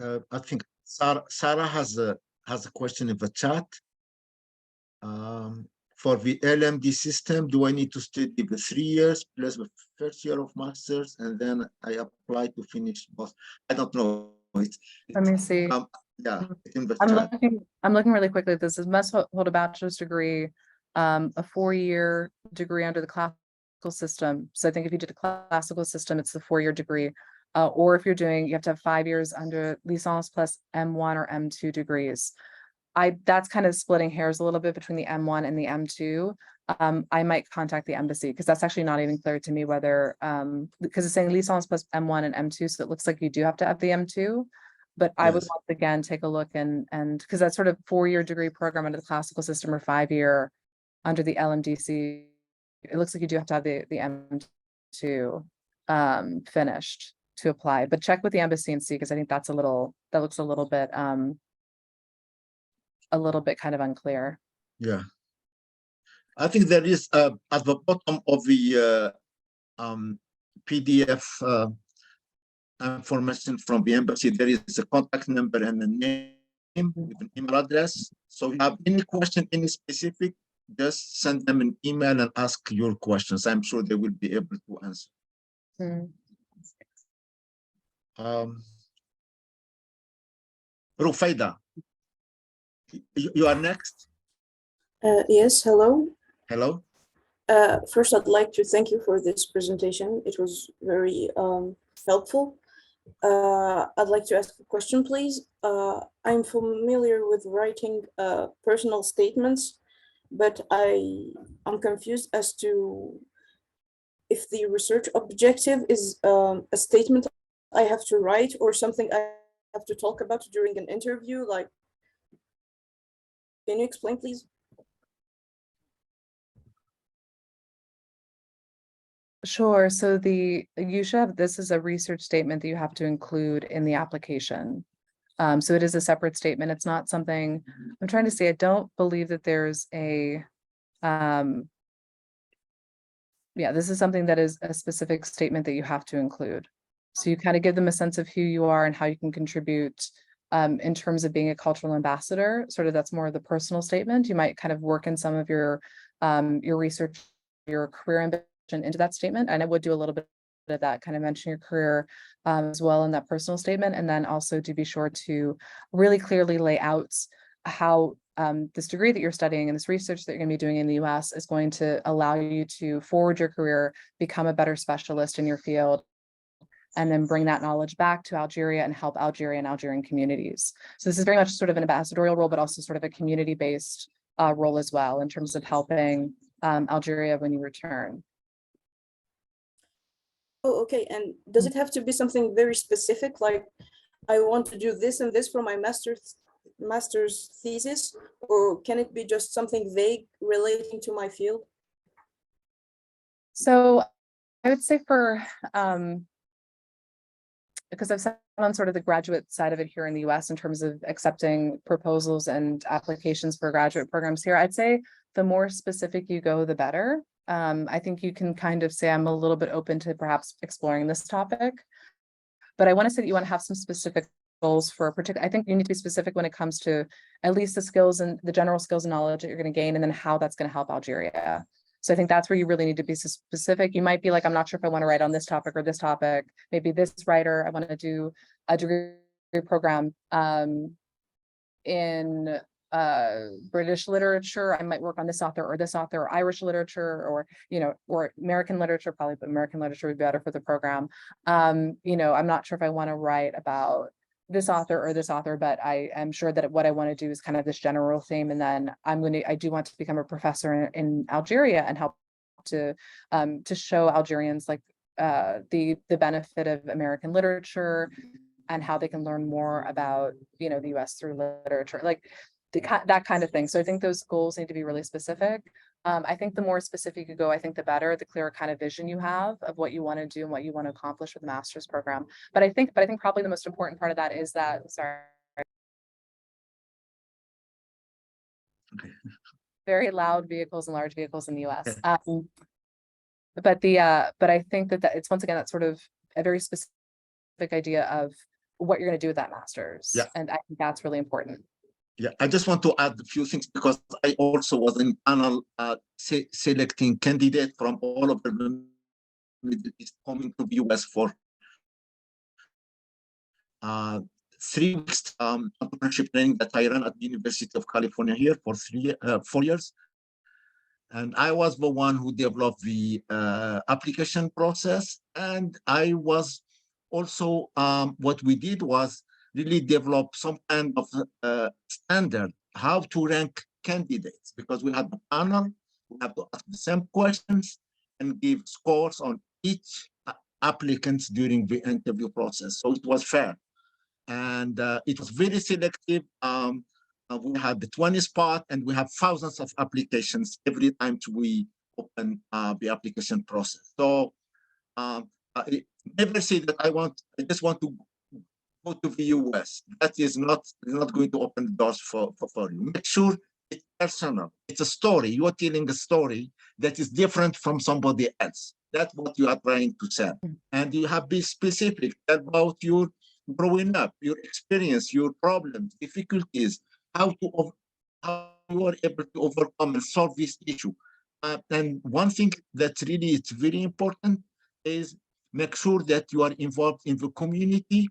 I think Sarah has a question in the chat. For the LMD system, do I need to study the 3 years plus the first year of master's and then I apply to finish both? I don't know. Let me see. Yeah, in the chat. I'm looking really quickly at this. It must hold a bachelor's degree, a 4-year degree under the classical system. So I think if you did a classical system, it's the 4-year degree. Or if you're doing, you have to have 5 years under licence plus M1 or M2 degrees. That's kind of splitting hairs a little bit between the M1 and the M2. I might contact the embassy because that's actually not even clear to me whether, because it's saying licence plus M1 and M2. So it looks like you do have to have the M2. But I would once again take a look and because that sort of 4-year degree program under the classical system or 5-year under the LMDC, it looks like you do have to have the M2 finished to apply. But check with the embassy and see, because I think that looks a little bit kind of unclear. Yeah, I think there is at the bottom of the PDF information from the embassy, there is a contact number and a name with an email address. So if you have any question, any specific, just send them an email and ask your questions. I'm sure they will be able to answer. Rufaida, you are next. Yes, hello. Hello. First, I'd like to thank you for this presentation. It was very helpful. I'd like to ask a question, please. I'm familiar with writing personal statements, but I'm confused as to if the research objective is a statement I have to write or something I have to talk about during an interview. Like, can you explain, please? Sure. So you should have, this is a research statement that you have to include in the application. So it is a separate statement. It's not something, I'm trying to say, I don't believe that there's a, yeah, this is something that is a specific statement that you have to include. So you kind of give them a sense of who you are and how you can contribute in terms of being a cultural ambassador. Sort of that's more of the personal statement. You might kind of work in some of your research, your career ambition into that statement. And I would do a little bit of that, kind of mention your career as well in that personal statement. And then also to be sure to really clearly lay out how this degree that you're studying and this research that you're going to be doing in the US is going to allow you to forward your career, become a better specialist in your field, and then bring that knowledge back to Algeria and help Algeria and Algerian communities. So this is very much sort of an ambassadorial role, but also sort of a community-based role as well in terms of helping Algeria when you return. Oh, okay. And does it have to be something very specific, like I want to do this and this for my master's thesis, or can it be just something vague relating to my field? So I would say for, because I've sat on sort of the graduate side of it here in the US in terms of accepting proposals and applications for graduate programs here, I'd say the more specific you go, the better. I think you can kind of say I'm a little bit open to perhaps exploring this topic, but I want to say that you want to have some specific goals for a particular, I think you need to be specific when it comes to at least the skills and the general skills and knowledge that you're going to gain, and then how that's going to help Algeria. So I think that's where you really need to be specific. You might be like, I'm not sure if I want to write on this topic or this topic. Maybe this writer, I want to do a degree program in British literature. I might work on this author, or Irish literature, or, or American literature, probably, but American literature would be better for the program. I'm not sure if I want to write about this author or this author, but I am sure that what I want to do is kind of this general theme. And then I do want to become a professor in Algeria and help to show Algerians like the benefit of American literature and how they can learn more about, the US through literature, like that kind of thing. So I think those goals need to be really specific. I think the more specific you go, I think the better, the clearer kind of vision you have of what you want to do and what you want to accomplish with the master's program. But I think probably the most important part of that is that, sorry. Okay. Very loud vehicles and large vehicles in the US. But I think that it's once again, that's sort of a very specific idea of what you're going to do with that master's. Yeah. And I think that's really important. Yeah, I just want to add a few things because I also was in panel selecting candidates from all over the Middle East coming to the US for 3 weeks entrepreneurship training that I ran at the University of California here for 4 years. And I was the one who developed the application process. And I was also, what we did was really develop some kind of standard, how to rank candidates, because we had a panel, we have to ask the same questions and give scores on each applicants during the interview process. So it was fair. And it was very selective. We had the 20 spot and we have thousands of applications every time we open the application process. So I never say that I just want to go to the US. That is not going to open the doors for you. Make sure it's personal. It's a story. You are telling a story that is different from somebody else. That's what you are trying to sell. And you have to be specific about your growing up, your experience, your problems, difficulties, how you are able to overcome and solve this issue. And one thing that really is very important is make sure that you are involved in the community,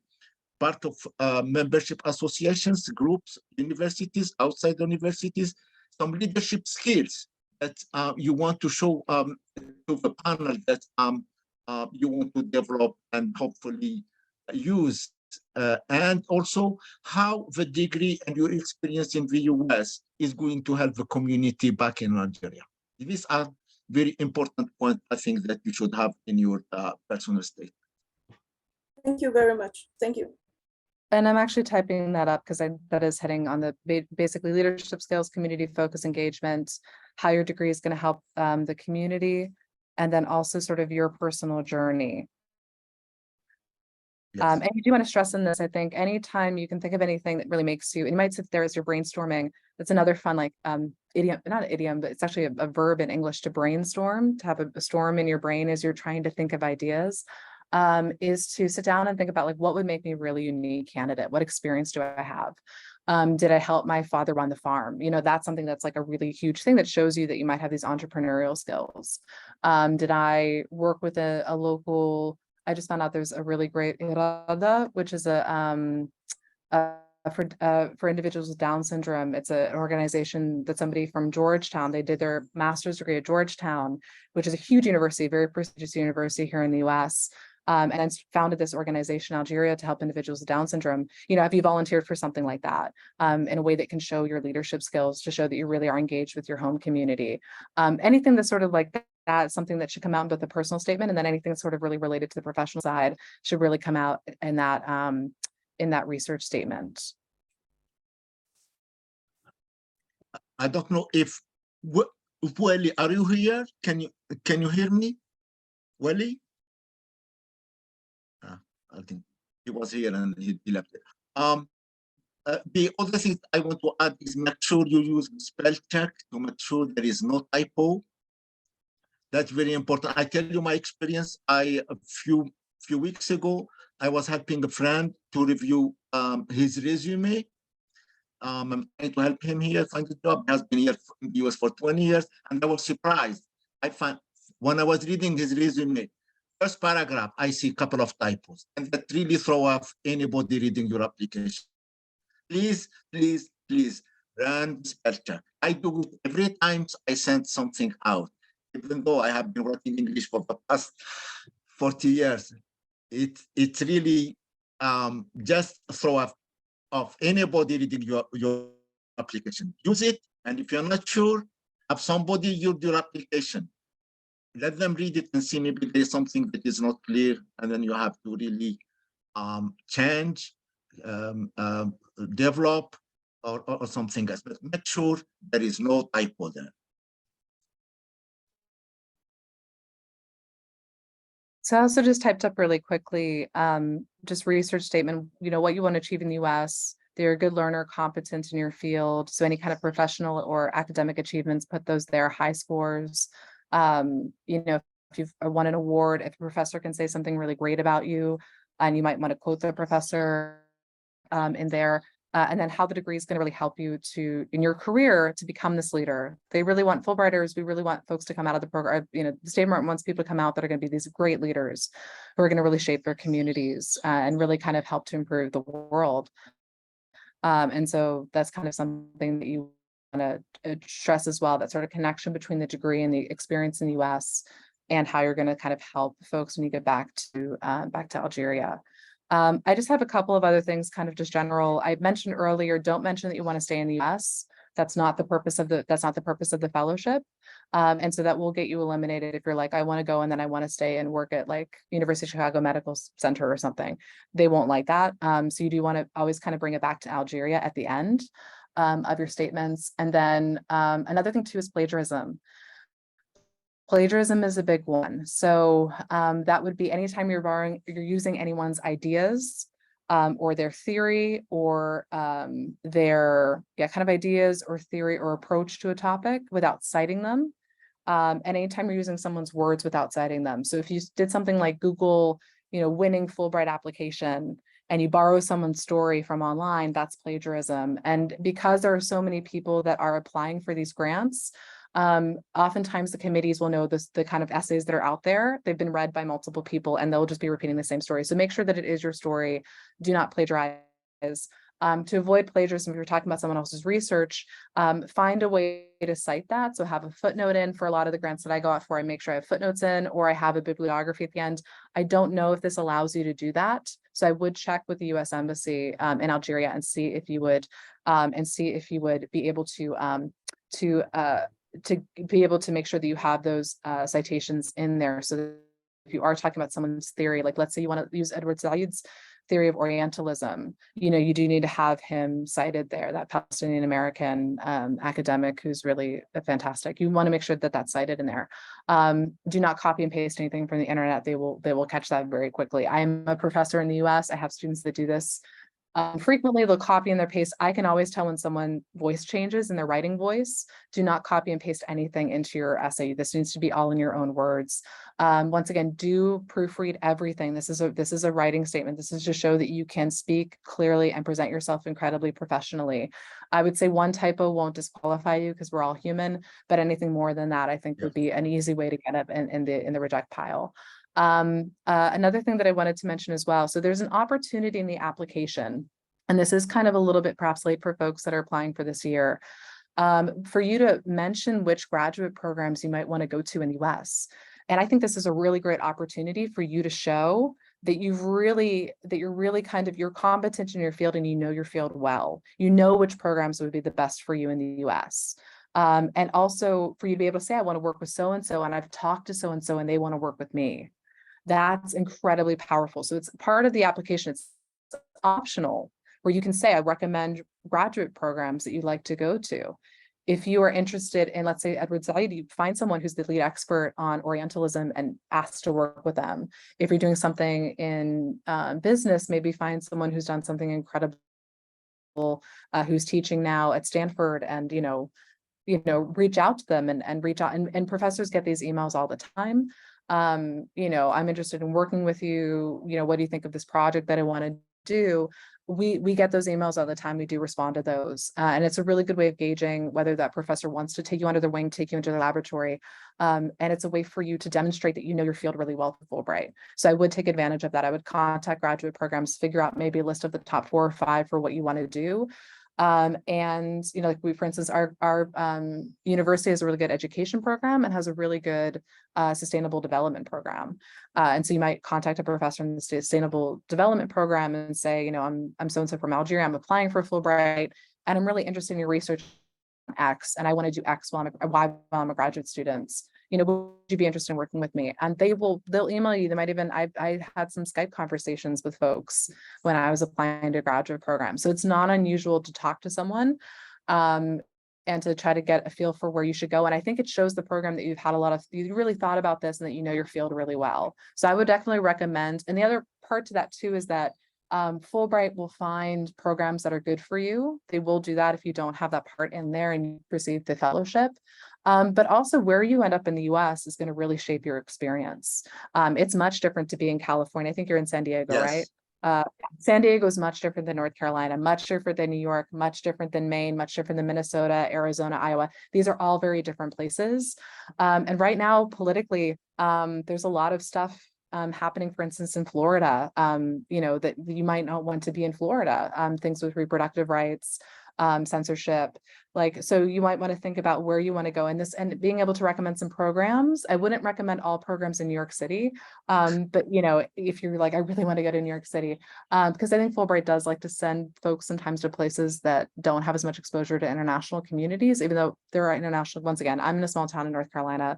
part of membership associations, groups, universities, outside universities, some leadership skills that you want to show to the panel that you want to develop and hopefully use. And also how the degree and your experience in the US is going to help the community back in Nigeria. These are very important points, I think, that you should have in your personal statement. Thank you very much. Thank you. And I'm actually typing that up because that is heading on the basically leadership skills, community focus, engagement, how your degree is going to help the community, and then also sort of your personal journey. Yes. And you do want to stress in this, I think, anytime you can think of anything that really makes you, and you might sit there as you're brainstorming. That's another fun, like idiom, not an idiom, but it's actually a verb in English to brainstorm, to have a storm in your brain as you're trying to think of ideas. Is to sit down and think about like, what would make me a really unique candidate? What experience do I have? Did I help my father run the farm? You know, that's something that's like a really huge thing that shows you that you might have these entrepreneurial skills. Did I work with a local, I just found out there's a really great Irada, which is for individuals with Down syndrome. It's an organization that somebody from Georgetown, they did their master's degree at Georgetown, which is a huge university, very prestigious university here in the US. And it's founded this organization in Algeria to help individuals with Down syndrome. You know, have you volunteered for something like that in a way that can show your leadership skills, to show that you really are engaged with your home community? Anything that's sort of like that, something that should come out in both the personal statement, and then anything that's sort of really related to the professional side should really come out in that research statement. I don't know if Wally, are you here? Can you hear me, Wally? I think he was here and he left. The other thing I want to add is make sure you use spell check to make sure there is no typo. That's very important. I tell you my experience. A few weeks ago, I was helping a friend to review his resume. I'm trying to help him here find a job. He has been here in the US for 20 years, and I was surprised. I found when I was reading his resume, first paragraph, I see a couple of typos, and that really throw off anybody reading your application. Please, please, please run spell check. I do it every time I send something out, even though I have been writing English for the past 40 years. It's really just throw off anybody reading your application. Use it, and if you're not sure, have somebody use your application. Let them read it and see maybe there's something that is not clear, and then you have to really change, develop, or something else. But make sure there is no typo there. So I also just typed up really quickly, just research statement, what you want to achieve in the US. They're a good learner, competent in your field. So any kind of professional or academic achievements, put those there, high scores. If you've won an award, if a professor can say something really great about you, and you might want to quote the professor in there. And then how the degree is going to really help you in your career to become this leader. They really want Fulbrighters. We really want folks to come out of the program. The state of Vermont wants people to come out that are going to be these great leaders who are going to really shape their communities and really kind of help to improve the world. And so that's kind of something that you want to stress as well, that sort of connection between the degree and the experience in the US and how you're going to kind of help folks when you get back to Algeria. I just have a couple of other things, kind of just general. I mentioned earlier, don't mention that you want to stay in the US. That's not the purpose of the fellowship. And so that will get you eliminated if you're like, I want to go and then I want to stay and work at like University of Chicago Medical Center or something. They won't like that. So you do want to always kind of bring it back to Algeria at the end of your statements. And then another thing too is plagiarism. Plagiarism is a big one. So that would be anytime you're using anyone's ideas or their theory or their kind of ideas or theory or approach to a topic without citing them. And anytime you're using someone's words without citing them. So if you did something like Google, winning Fulbright application, and you borrow someone's story from online, that's plagiarism. And because there are so many people that are applying for these grants, oftentimes the committees will know the kind of essays that are out there. They've been read by multiple people and they'll just be repeating the same story. So make sure that it is your story. Do not plagiarize. To avoid plagiarism, if you're talking about someone else's research, find a way to cite that. So have a footnote in. For a lot of the grants that I go out for, I make sure I have footnotes in, or I have a bibliography at the end. I don't know if this allows you to do that. So I would check with the US Embassy in Algeria and see if you would be able to be able to make sure that you have those citations in there. So that if you are talking about someone's theory, like let's say you want to use Edward Said's theory of Orientalism, you do need to have him cited there, that Palestinian American academic who's really fantastic. You want to make sure that that's cited in there. Do not copy and paste anything from the internet. They will catch that very quickly. I'm a professor in the US. I have students that do this. Frequently they'll copy and their paste. I can always tell when someone voice changes in their writing voice. Do not copy and paste anything into your essay. This needs to be all in your own words. Once again, do proofread everything. This is a writing statement. This is to show that you can speak clearly and present yourself incredibly professionally. I would say one typo won't disqualify you because we're all human, but anything more than that, I think would be an easy way to get up in the reject pile. Another thing that I wanted to mention as well. So there's an opportunity in the application, and this is kind of a little bit perhaps late for folks that are applying for this year, for you to mention which graduate programs you might want to go to in the US. And I think this is a really great opportunity for you to show that you're really you're competent in your field and you know your field well. You know which programs would be the best for you in the US. And also for you to be able to say, I want to work with so-and-so, and I've talked to so-and-so and they want to work with me. That's incredibly powerful. So it's part of the application. It's optional where you can say, I recommend graduate programs that you'd like to go to. If you are interested in, let's say, Edward Said, you find someone who's the lead expert on Orientalism and ask to work with them. If you're doing something in business, maybe find someone who's done something incredible, who's teaching now at Stanford, and reach out to them and reach out. And professors get these emails all the time. I'm interested in working with you. What do you think of this project that I want to do? We get those emails all the time. We do respond to those. And it's a really good way of gauging whether that professor wants to take you under their wing, take you into the laboratory. And it's a way for you to demonstrate that you know your field really well for Fulbright. So I would take advantage of that. I would contact graduate programs, figure out maybe a list of the top 4 or 5 for what you want to do. And like for instance, our university has a really good education program and has a really good sustainable development program. And so you might contact a professor in the sustainable development program and say, I'm so-and-so from Algeria, I'm applying for Fulbright, and I'm really interested in your research on X, and I want to do X while I'm a graduate student. Would you be interested in working with me? And they'll email you. They might even, I had some Skype conversations with folks when I was applying to graduate programs. So it's not unusual to talk to someone. And and to try to get a feel for where you should go. And I think it shows the program that you've had you really thought about this and that you know your field really well. So I would definitely recommend. And the other part to that too is that Fulbright will find programs that are good for you. They will do that if you don't have that part in there and you receive the fellowship. But also where you end up in the US is going to really shape your experience. It's much different to be in California. I think you're in San Diego, Yes. right? San Diego is much different than North Carolina, much different than New York, much different than Maine, much different than Minnesota, Arizona, Iowa. These are all very different places. And right now, politically, there's a lot of stuff happening, for instance, in Florida, that you might not want to be in Florida, things with reproductive rights, censorship, so you might want to think about where you want to go in this and being able to recommend some programs. I wouldn't recommend all programs in New York City. But if you're like, I really want to go to New York City, because I think Fulbright does like to send folks sometimes to places that don't have as much exposure to international communities, even though there are international, once again, I'm in a small town in North Carolina,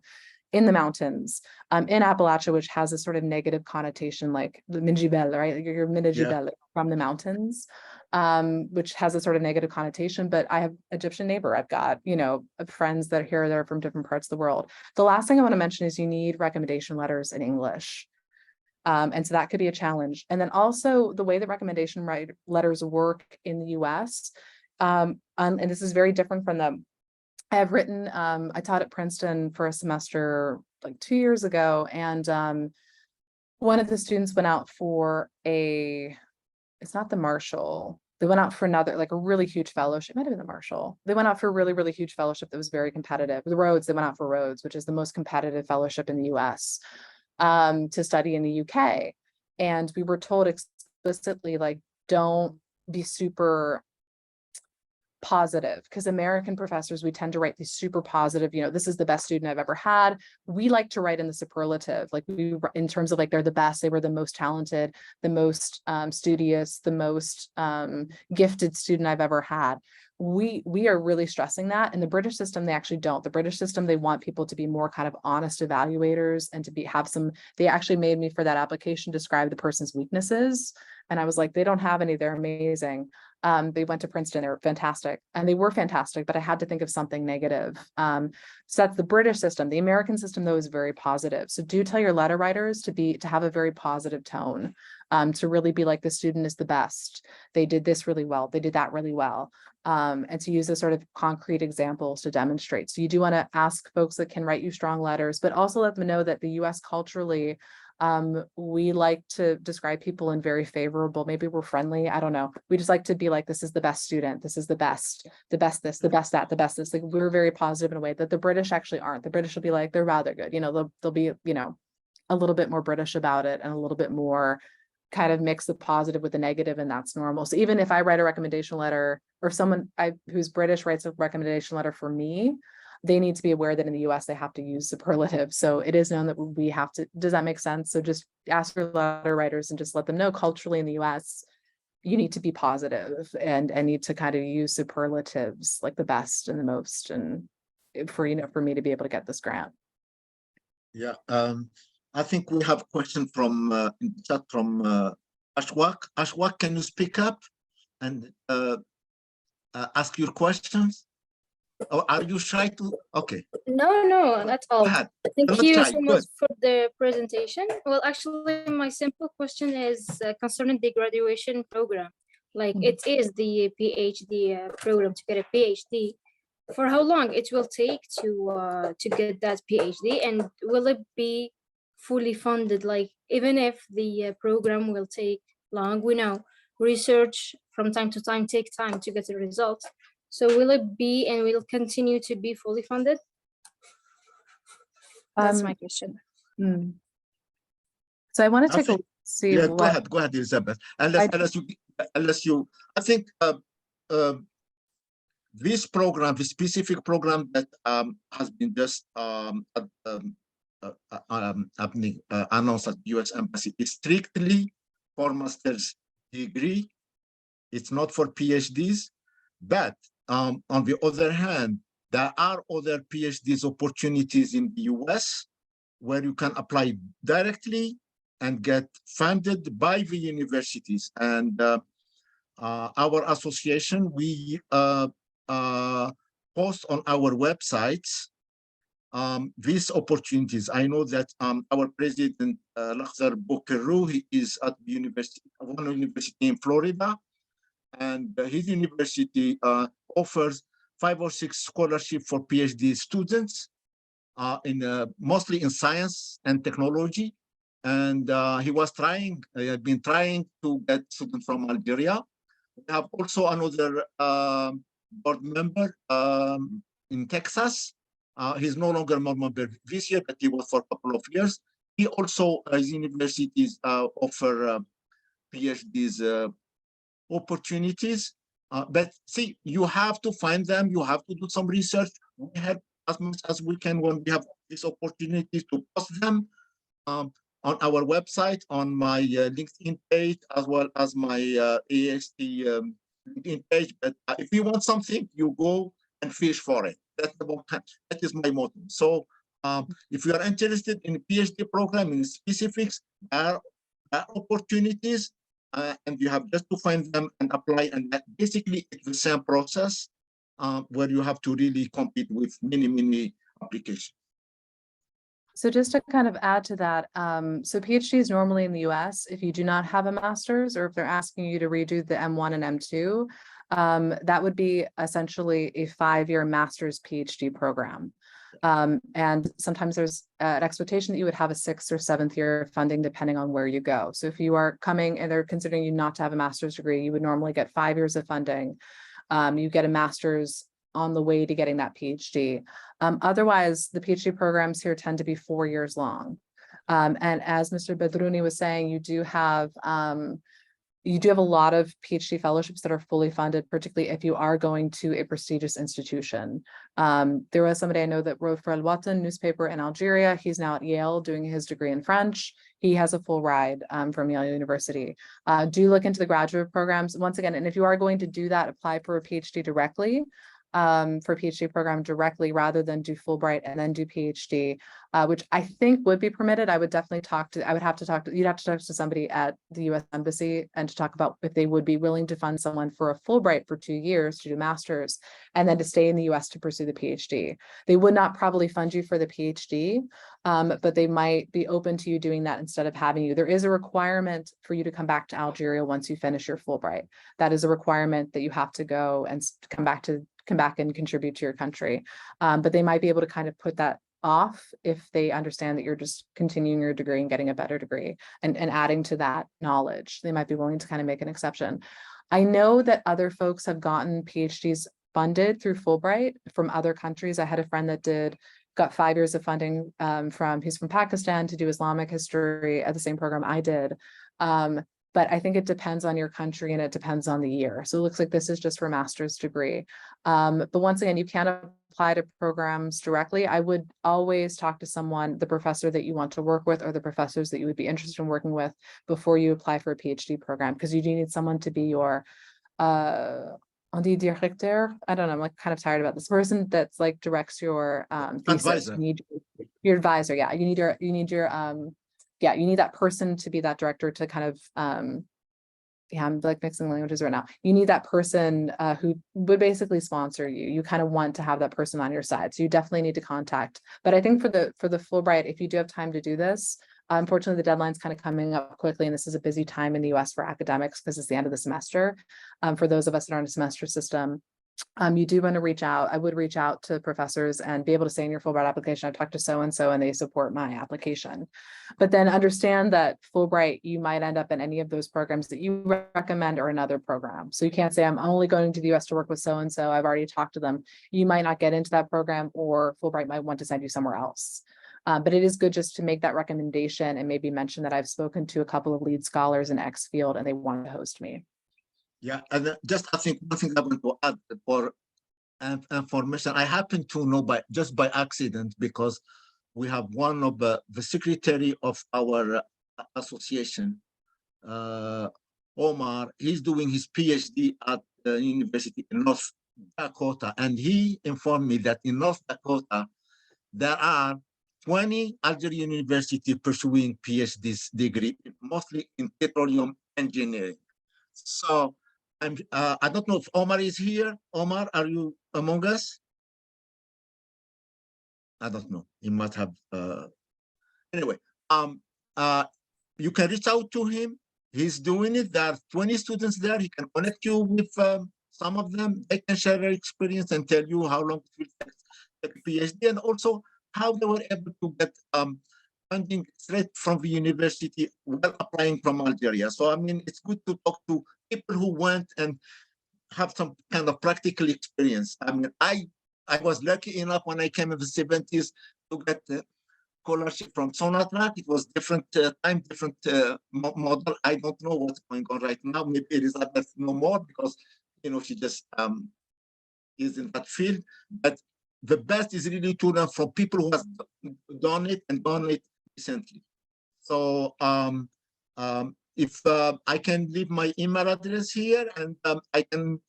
in the mountains, in Appalachia, which has a sort of negative connotation, like the Minjibel, right? You're Minjibel from the mountains, which has a sort of negative connotation. But I have Egyptian neighbor. I've got, friends that are here that are from different parts of the world. The last thing I want to mention is you need recommendation letters in English. And so that could be a challenge. And then also the way that recommendation letters work in the US, and this is very different from the I've written, I taught at Princeton for a semester like 2 years ago, and one of the students went out for it's not the Marshall, they went out for another, like a really huge fellowship, it might have been the Marshall. They went out for a really, really huge fellowship that was very competitive. The Rhodes, they went out for Rhodes, which is the most competitive fellowship in the US, to study in the UK. And we were told explicitly, like, don't be super positive, because American professors, we tend to write these super positive, this is the best student I've ever had. We like to write in the superlative, like in terms of like they're the best, they were the most talented, the most studious, the most gifted student I've ever had. We are really stressing that. In the British system, they actually don't. The British system, they want people to be more kind of honest evaluators and to they actually made me, for that application, describe the person's weaknesses. And I was like, they don't have any, they're amazing. They went to Princeton, they were fantastic, and they were fantastic, but I had to think of something negative. So that's the British system. The American system, though, is very positive. So do tell your letter writers to have a very positive tone, to really be like, the student is the best. They did this really well. They did that really well. And to use a sort of concrete examples to demonstrate. So you do want to ask folks that can write you strong letters, but also let them know that the US culturally, we like to describe people in very favorable, maybe we're friendly, I don't know. We just like to be like, this is the best student, this is the best this, the best that, the best this. Like, we're very positive in a way that the British actually aren't. The British will be like, they're rather good. They'll be, a little bit more British about it and a little bit more kind of mix the positive with the negative, and that's normal. So even if I write a recommendation letter, or someone who's British writes a recommendation letter for me, they need to be aware that in the US they have to use superlative. So it is known that we have to, does that make sense? So just ask your letter writers and just let them know, culturally in the US, you need to be positive and need to kind of use superlatives, like the best and the most, and for me to be able to get this grant. Yeah, I think we have a question from in the chat from Ashwak. Ashwak, can you speak up and ask your questions? Or are you shy to? Okay. No, that's all. Thank you so much for the presentation. Well, actually, my simple question is concerning the graduation program. Like, it is the PhD program to get a PhD. For how long it will take to get that PhD, and will it be fully funded? Like, even if the program will take long, we know research from time to time take time to get the results. So will it be and will continue to be fully funded? That's my question. So I want to take a see. Yeah, go ahead, Elizabeth. Unless you, I think this program, this specific program that has been just announced at U.S. Embassy is strictly for master's degree. It's not for PhDs, but on the other hand, there are other PhDs opportunities in the US where you can apply directly and get funded by the universities. And our association, we post on our websites these opportunities. I know that our president, Lakhzar Bokerou, he is at the university, one university in Florida, and his university offers 5 or 6 scholarships for PhD students mostly in science and technology. And he had been trying to get students from Algeria. We have also another board member in Texas. He's no longer a member this year, but he was for a couple of years. He also, his universities offer PhDs opportunities. But see, you have to find them. You have to do some research. We have as much as we can when we have this opportunity to post them on our website, on my LinkedIn page, as well as my AST LinkedIn page. But if you want something, you go and fish for it. That is my motto. So if you are interested in PhD program in specifics, there are opportunities, and you have just to find them and apply. And that basically it's the same process where you have to really compete with many applications. So just to kind of add to that, so PhDs normally in the US, if you do not have a master's, or if they're asking you to redo the M1 and M2, that would be essentially a 5-year master's PhD program. And sometimes there's an expectation that you would have a 6th or 7th year funding depending on where you go. So if you are coming and they're considering you not to have a master's degree, you would normally get 5 years of funding. You get a master's on the way to getting that PhD. Otherwise, the PhD programs here tend to be 4 years long. And as Mr. Bedrouni was saying, you do have a lot of PhD fellowships that are fully funded, particularly if you are going to a prestigious institution. There was somebody I know that wrote for Al Watan newspaper in Algeria. He's now at Yale doing his degree in French. He has a full ride from Yale University. Do look into the graduate programs once again. And if you are going to do that, apply for a PhD directly. For a PhD program directly rather than do Fulbright and then do PhD, which I think would be permitted. I would have to talk to somebody at the US Embassy and to talk about if they would be willing to fund someone for a Fulbright for 2 years to do master's and then to stay in the US to pursue the PhD. They would not probably fund you for the PhD, but they might be open to you doing that instead of having you. There is a requirement for you to come back to Algeria once you finish your Fulbright. That is a requirement that you have to go and come back and contribute to your country. But they might be able to kind of put that off if they understand that you're just continuing your degree and getting a better degree and adding to that knowledge. They might be willing to kind of make an exception. I know that other folks have gotten PhDs funded through Fulbright from other countries. I had a friend that got 5 years of funding he's from Pakistan to do Islamic history at the same program I did. But I think it depends on your country and it depends on the year. So it looks like this is just for a master's degree. But once again, you can't apply to programs directly. I would always talk to someone, the professor that you want to work with or the professors that you would be interested in working with before you apply for a PhD program, because you do need someone to be your on dit directeur. I don't know, I'm like kind of tired about this person that's like directs your thesis. Advisor. You need your advisor. Yeah, you need that person to be that director to kind of, I'm like mixing languages right now. You need that person who would basically sponsor you. You kind of want to have that person on your side. So you definitely need to contact. But I think for the Fulbright, if you do have time to do this, unfortunately, the deadline's kind of coming up quickly. And this is a busy time in the US for academics because it's the end of the semester. For those of us that are in a semester system, you do want to reach out. I would reach out to professors and be able to say in your Fulbright application, I've talked to so-and-so and they support my application. But then understand that Fulbright, you might end up in any of those programs that you recommend or another program. So you can't say, I'm only going to the US to work with so-and-so. I've already talked to them. You might not get into that program, or Fulbright might want to send you somewhere else. But it is good just to make that recommendation and maybe mention that I've spoken to a couple of lead scholars in X field and they want to host me. Yeah, and just I think one thing I want to add for information, I happen to know by accident, because we have one of the secretary of our association, Omar. He's doing his PhD at the university in North Dakota, and he informed me that in North Dakota there are 20 Algerian universities pursuing PhD degree, mostly in petroleum engineering. So I don't know if Omar is here. Omar, are you among us? I don't know. He might have. Anyway, you can reach out to him. He's doing it. There are 20 students there. He can connect you with some of them. They can share their experience and tell you how long it will take a PhD, and also how they were able to get funding straight from the university while applying from Algeria. So, I mean, it's good to talk to people who went and have some kind of practical experience. I mean, I was lucky enough when I came in the 70s to get a scholarship from Sonatrach. It was different time, different model. I don't know what's going on right now. Maybe Elizabeth no more because, you know, she just is in that field. But the best is really to learn from people who have done it and done it recently. So if I can leave my email address here, and I can,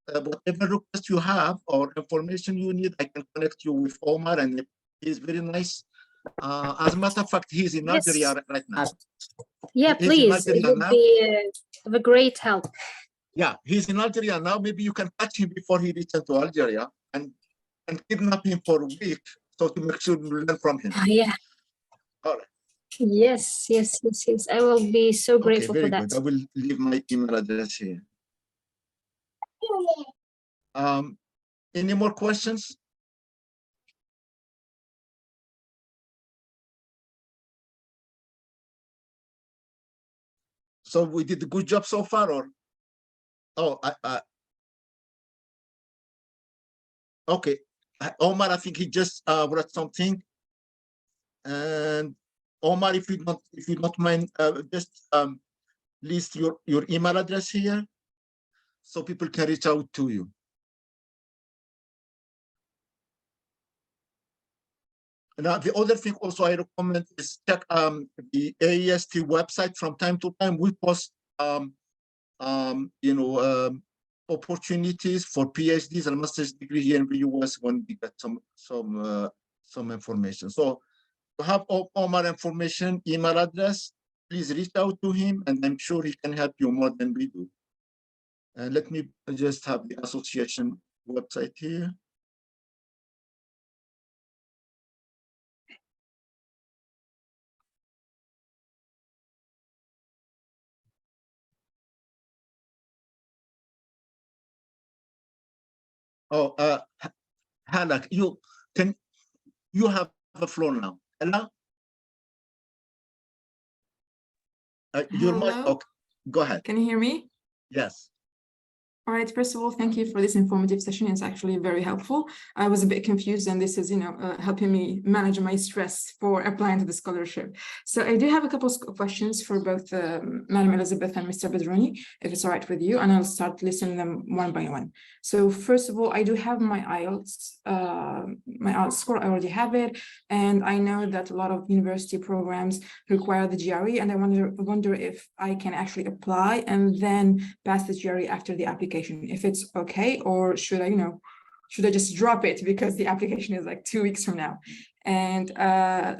whatever request you have or information you need, I can connect you with Omar, and he's very nice. As a matter of fact, he's in Algeria right now. Yeah, please. It would be of a great help. Yeah, he's in Algeria now. Maybe you can catch him before he returns to Algeria and kidnap him for a week, so to make sure you learn from him. Yeah. All right. Yes. I will be so grateful for that. Good. I will leave my email address here. Any more questions? So we did a good job so far, or? Oh, okay. Omar, I think he just wrote something. And Omar, if you don't mind, just list your email address here so people can reach out to you. Now, the other thing also I recommend is check the AEST website. From time to time. We post opportunities for PhDs and master's degree here in the US when we get some information. So to have Omar information, email address, please reach out to him, and I'm sure he can help you more than we do. And let me just have the association website here. Oh, Halak, you have the floor now. Ella? Your mic, okay. Go ahead. Can you hear me? Yes. All right, first of all, thank you for this informative session. It's actually very helpful. I was a bit confused, and this is, helping me manage my stress for applying to the scholarship. So I do have a couple of questions for both Madam Elizabeth and Mr. Bedrouni, if it's all right with you, and I'll start listing them one by one. So first of all, I do have my IELTS score. I already have it, and I know that a lot of university programs require the GRE, and I wonder if I can actually apply and then pass the GRE after the application. If it's okay, or should I just drop it because the application is like 2 weeks from now? And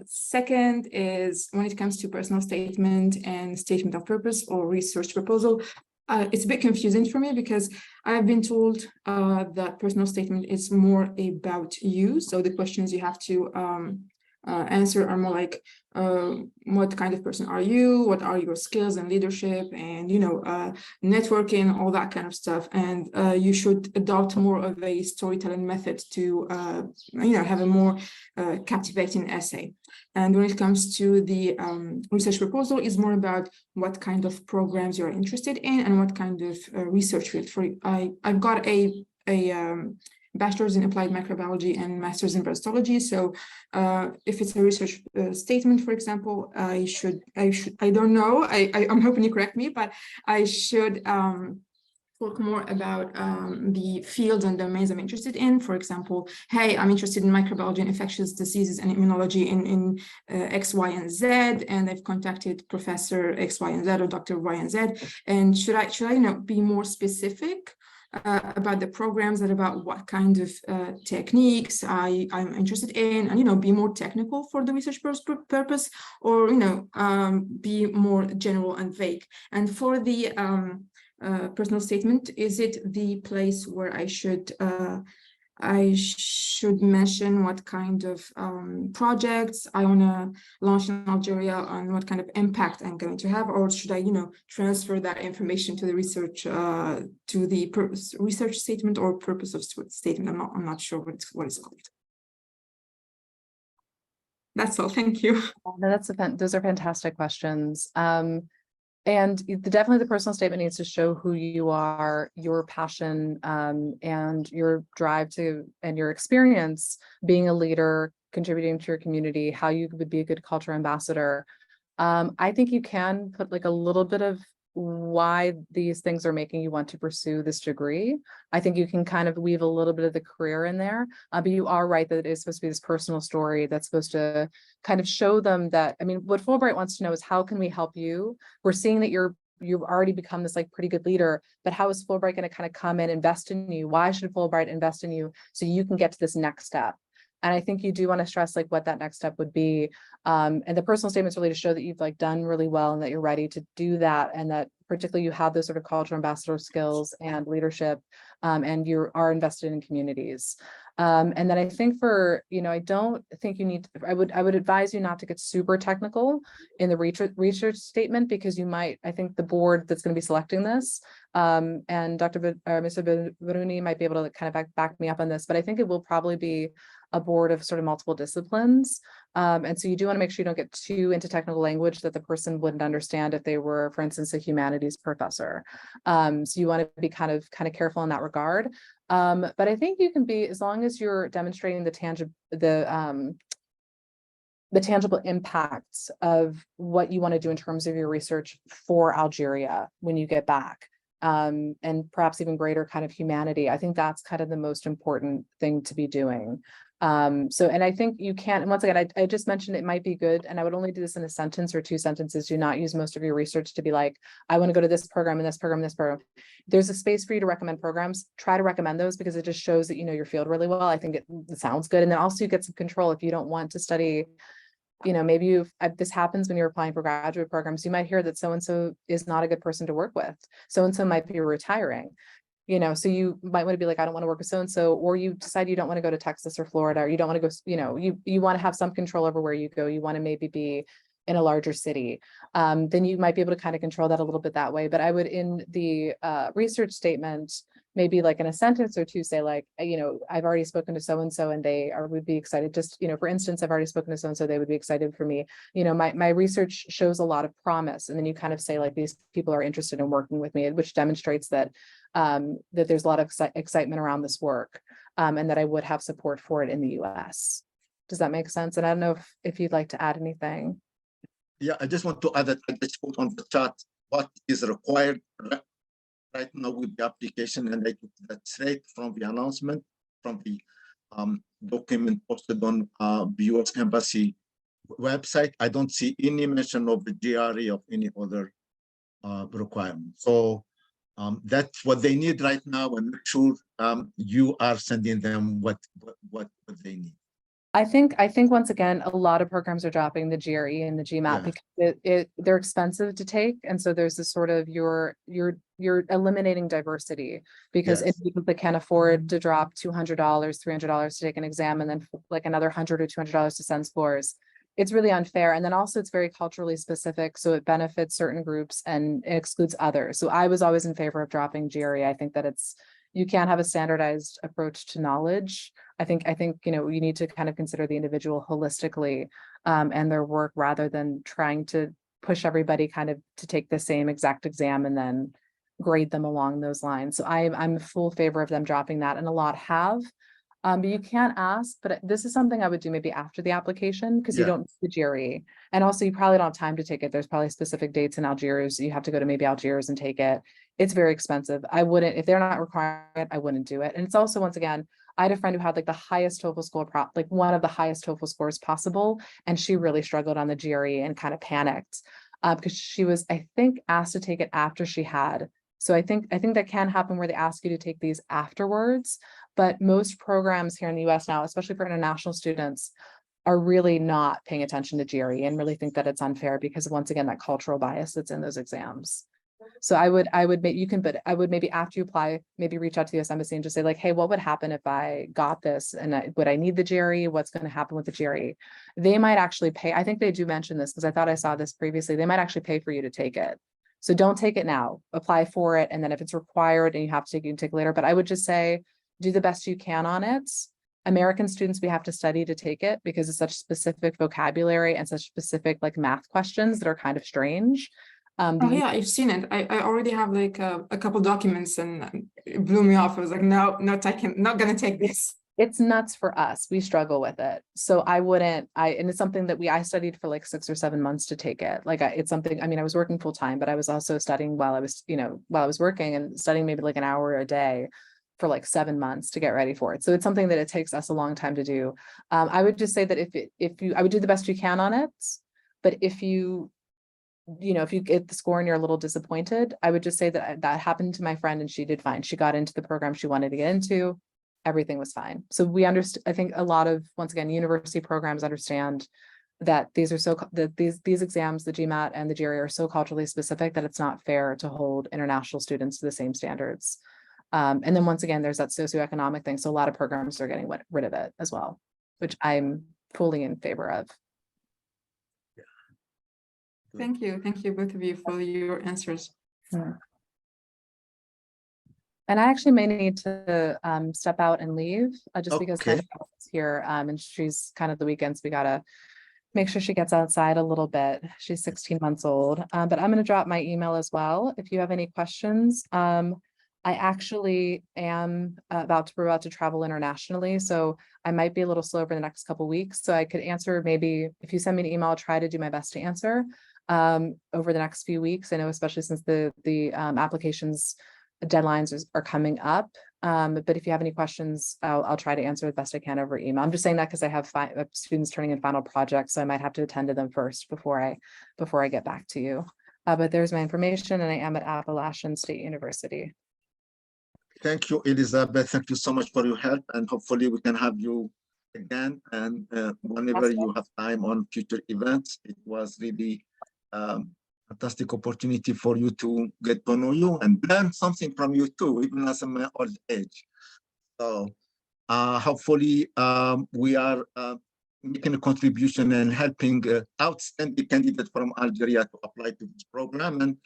second is, when it comes to personal statement and statement of purpose or research proposal, it's a bit confusing for me because I've been told that personal statement is more about you. So the questions you have to answer are more like, what kind of person are you? What are your skills and leadership and, networking, all that kind of stuff. And you should adopt more of a storytelling method to, have a more captivating essay. And when it comes to the research proposal, is more about what kind of programs you're interested in and what kind of research field. I've got a bachelor's in applied microbiology and master's in parasitology. So if it's a research statement, for example, I don't know, I'm hoping you correct me, but I should talk more about the fields and domains I'm interested in. For example, hey, I'm interested in microbiology and infectious diseases and immunology in X, Y, and Z, and I've contacted Professor X, Y, and Z or Dr. Y and Z. And should I be more specific about the programs and about what kind of techniques I'm interested in, and be more technical for the research purpose, or be more general and vague? And for the personal statement, is it the place where I should I should mention what kind of projects I want to launch in Algeria and what kind of impact I'm going to have, or should I, transfer that information to the research, to the research statement or purpose of statement? I'm not sure what it's called. That's all. Thank you. No, those are fantastic questions. And definitely the personal statement needs to show who you are, your passion, and your drive to, and your experience being a leader, contributing to your community, how you would be a good culture ambassador. I think you can put like a little bit of why these things are making you want to pursue this degree. I think you can kind of weave a little bit of the career in there, but you are right that it is supposed to be this personal story that's supposed to kind of show them that, I mean, what Fulbright wants to know is how can we help you? We're seeing that you've already become this like pretty good leader, but how is Fulbright going to kind of come in, invest in you? Why should Fulbright invest in you so you can get to this next step? And I think you do want to stress like what that next step would be. And the personal statements really to show that you've like done really well and that you're ready to do that. And that particularly you have those sort of cultural ambassador skills and leadership, and you are invested in communities. And then I think for, I don't think you need, I would advise you not to get super technical in the research statement, because you might, I think the board that's going to be selecting this, and Mr. Baruni might be able to kind of back me up on this, but I think it will probably be a board of sort of multiple disciplines. And so you do want to make sure you don't get too into technical language that the person wouldn't understand if they were, for instance, a humanities professor. So you want to be kind of careful in that regard. But I think you can be, as long as you're demonstrating the tangible impacts of what you want to do in terms of your research for Algeria when you get back. And perhaps even greater kind of humanity. I think that's kind of the most important thing to be doing. And I think you can, and once again, I just mentioned it might be good, and I would only do this in a sentence or two sentences. Do not use most of your research to be like, I want to go to this program and this program, and this program. There's a space for you to recommend programs. Try to recommend those because it just shows that you know your field really well. I think it sounds good. And then also you get some control if you don't want to study. Maybe this happens when you're applying for graduate programs. You might hear that so-and-so is not a good person to work with. So-and-so might be retiring, so you might want to be like, I don't want to work with so-and-so, or you decide you don't want to go to Texas or Florida, or you don't want to go, you want to have some control over where you go. You want to maybe be in a larger city. Then you might be able to kind of control that a little bit that way. But I would, in the research statement, maybe like in a sentence or two, say like, I've already spoken to so-and-so and would be excited. Just, for instance, I've already spoken to so-and-so, they would be excited for me. My research shows a lot of promise. And then you kind of say like, these people are interested in working with me, which demonstrates that that there's a lot of excitement around this work, and that I would have support for it in the US. Does that make sense? And I don't know if you'd like to add anything. Yeah, I just want to add that I just put on the chat what is required right now with the application, and I took that straight from the announcement, from the document posted on the US Embassy website. I don't see any mention of the GRE of any other requirement. So that's what they need right now, and make sure you are sending them what they need. I think once again, a lot of programs are dropping the GRE and the GMAT because they're expensive to take, and so there's this sort of you're eliminating diversity because if people that can afford to drop $200, $300 to take an exam, and then like another $100 or $200 to send scores, it's really unfair. And then also it's very culturally specific, so it benefits certain groups and it excludes others. So I was always in favor of dropping GRE. I think that you can't have a standardized approach to knowledge. I think you need to kind of consider the individual holistically and their work, rather than trying to push everybody kind of to take the same exact exam and then grade them along those lines. So I'm in full favor of them dropping that, and a lot have. But you can't ask, but this is something I would do maybe after the application, because you don't need the GRE. And also you probably don't have time to take it. There's probably specific dates in Algiers. You have to go to maybe Algiers and take it. It's very expensive. I wouldn't, if they're not requiring it, I wouldn't do it. And it's also, once again, I had a friend who had like the highest TOEFL score, like one of the highest TOEFL scores possible. And she really struggled on the GRE and kind of panicked because she was, I think, asked to take it after she had. So I think that can happen where they ask you to take these afterwards. But most programs here in the US now, especially for international students, are really not paying attention to GRE and really think that it's unfair because, once again, that cultural bias that's in those exams. So I would make, you can, but I would maybe after you apply, maybe reach out to the US Embassy and just say like, hey, what would happen if I got this? And would I need the GRE? What's going to happen with the GRE? They might actually pay. I think they do mention this because I thought I saw this previously. They might actually pay for you to take it. So don't take it now, apply for it. And then if it's required and you have to take it, you can take it later. But I would just say, do the best you can on it. American students, we have to study to take it because it's such specific vocabulary and such specific like math questions that are kind of strange. Oh yeah, I've seen it. I already have like a couple documents and it blew me off. I was like, no, not gonna take this. It's nuts for us. We struggle with it. So I wouldn't, and it's something that I studied for like 6 or 7 months to take it. Like it's something, I mean, I was working full time, but I was also studying while I was, while I was working and studying maybe like an hour a day for like 7 months to get ready for it. So it's something that it takes us a long time to do. I would just say that I would do the best you can on it, but if you get the score and you're a little disappointed, I would just say that happened to my friend and she did fine. She got into the program she wanted to get into. Everything was fine. So we understand, I think a lot of, once again, university programs understand that these exams, the GMAT and the GRE are so culturally specific that it's not fair to hold international students to the same standards. And then once again, there's that socioeconomic thing. So a lot of programs are getting rid of it as well, which I'm fully in favor of. Thank you both of you for your answers. And I actually may need to step out and leave just because my Okay. spouse is here and she's kind of the weekends. We gotta make sure she gets outside a little bit. She's 16 months old, but I'm going to drop my email as well. If you have any questions, I actually am about to travel internationally, so I might be a little slow over the next couple of weeks. So I could answer maybe if you send me an email, I'll try to do my best to answer over the next few weeks. I know, especially since the applications deadlines are coming up. But if you have any questions, I'll try to answer the best I can over email. I'm just saying that because I have students turning in final projects, so I might have to attend to them first before I get back to you. But there's my information, and I am at Appalachian State University. Thank you, Elizabeth. Thank you so much for your help, and hopefully we can have you again. And whenever you have time on future events, it was really fantastic opportunity for you to get to know you and learn something from you too, even as my old age. So hopefully we are making a contribution and helping outstanding candidates from Algeria to apply to this program, and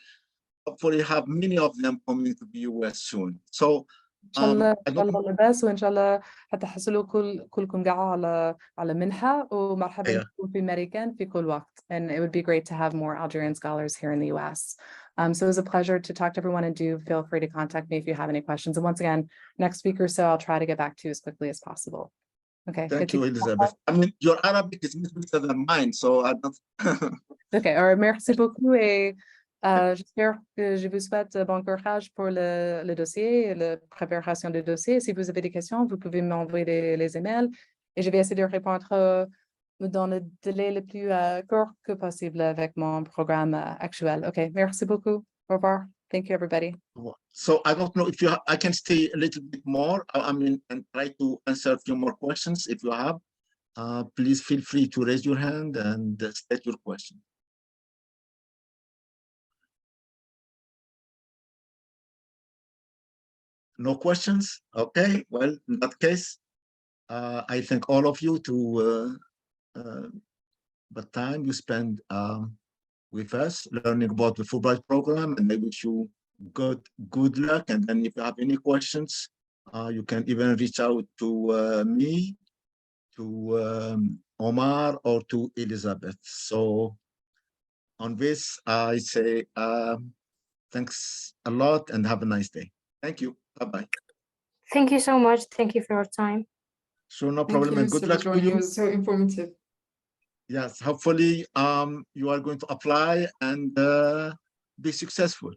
hopefully have many of them coming to the US soon. So إن شاء الله إن شاء الله لباس وإن شاء الله هتحصلوا كلكم قاعة على منحة ومرحبا بكم في أمريكان في كل وقت. And it would be great to have more Algerian scholars here in the US. So it was a pleasure to talk to everyone, and do feel free to contact me if you have any questions. And once again, next week or so, I'll try to get back to you as quickly as possible. Okay. Thank you, Elizabeth. I mean, your Arabic is much better than mine, so I don't. Okay. Or merci beaucoup et j'espère que je vous souhaite bon courage pour le dossier, la préparation du dossier. Si vous avez des questions, vous pouvez m'envoyer les emails et je vais essayer de répondre dans le délai le plus court que possible avec mon programme actuel. Okay, merci beaucoup. Au revoir. Thank you, everybody. So I don't know if I can stay a little bit more. I mean, and try to answer a few more questions if you have. Please feel free to raise your hand and state your question. No questions? Okay, well, in that case, I thank all of you to the time you spend with us learning about the Fulbright program, and I wish you good luck. And then if you have any questions, you can even reach out to me, to Omar, or to Elizabeth. So on this, I say thanks a lot and have a nice day. Thank you. Bye-bye. Thank you so much. Thank you for your time. Sure, no problem. And good luck to you. It was so informative. Yes, hopefully you are going to apply and be successful.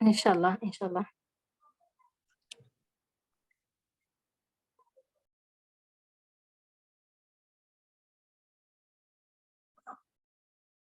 Inshallah, inshallah.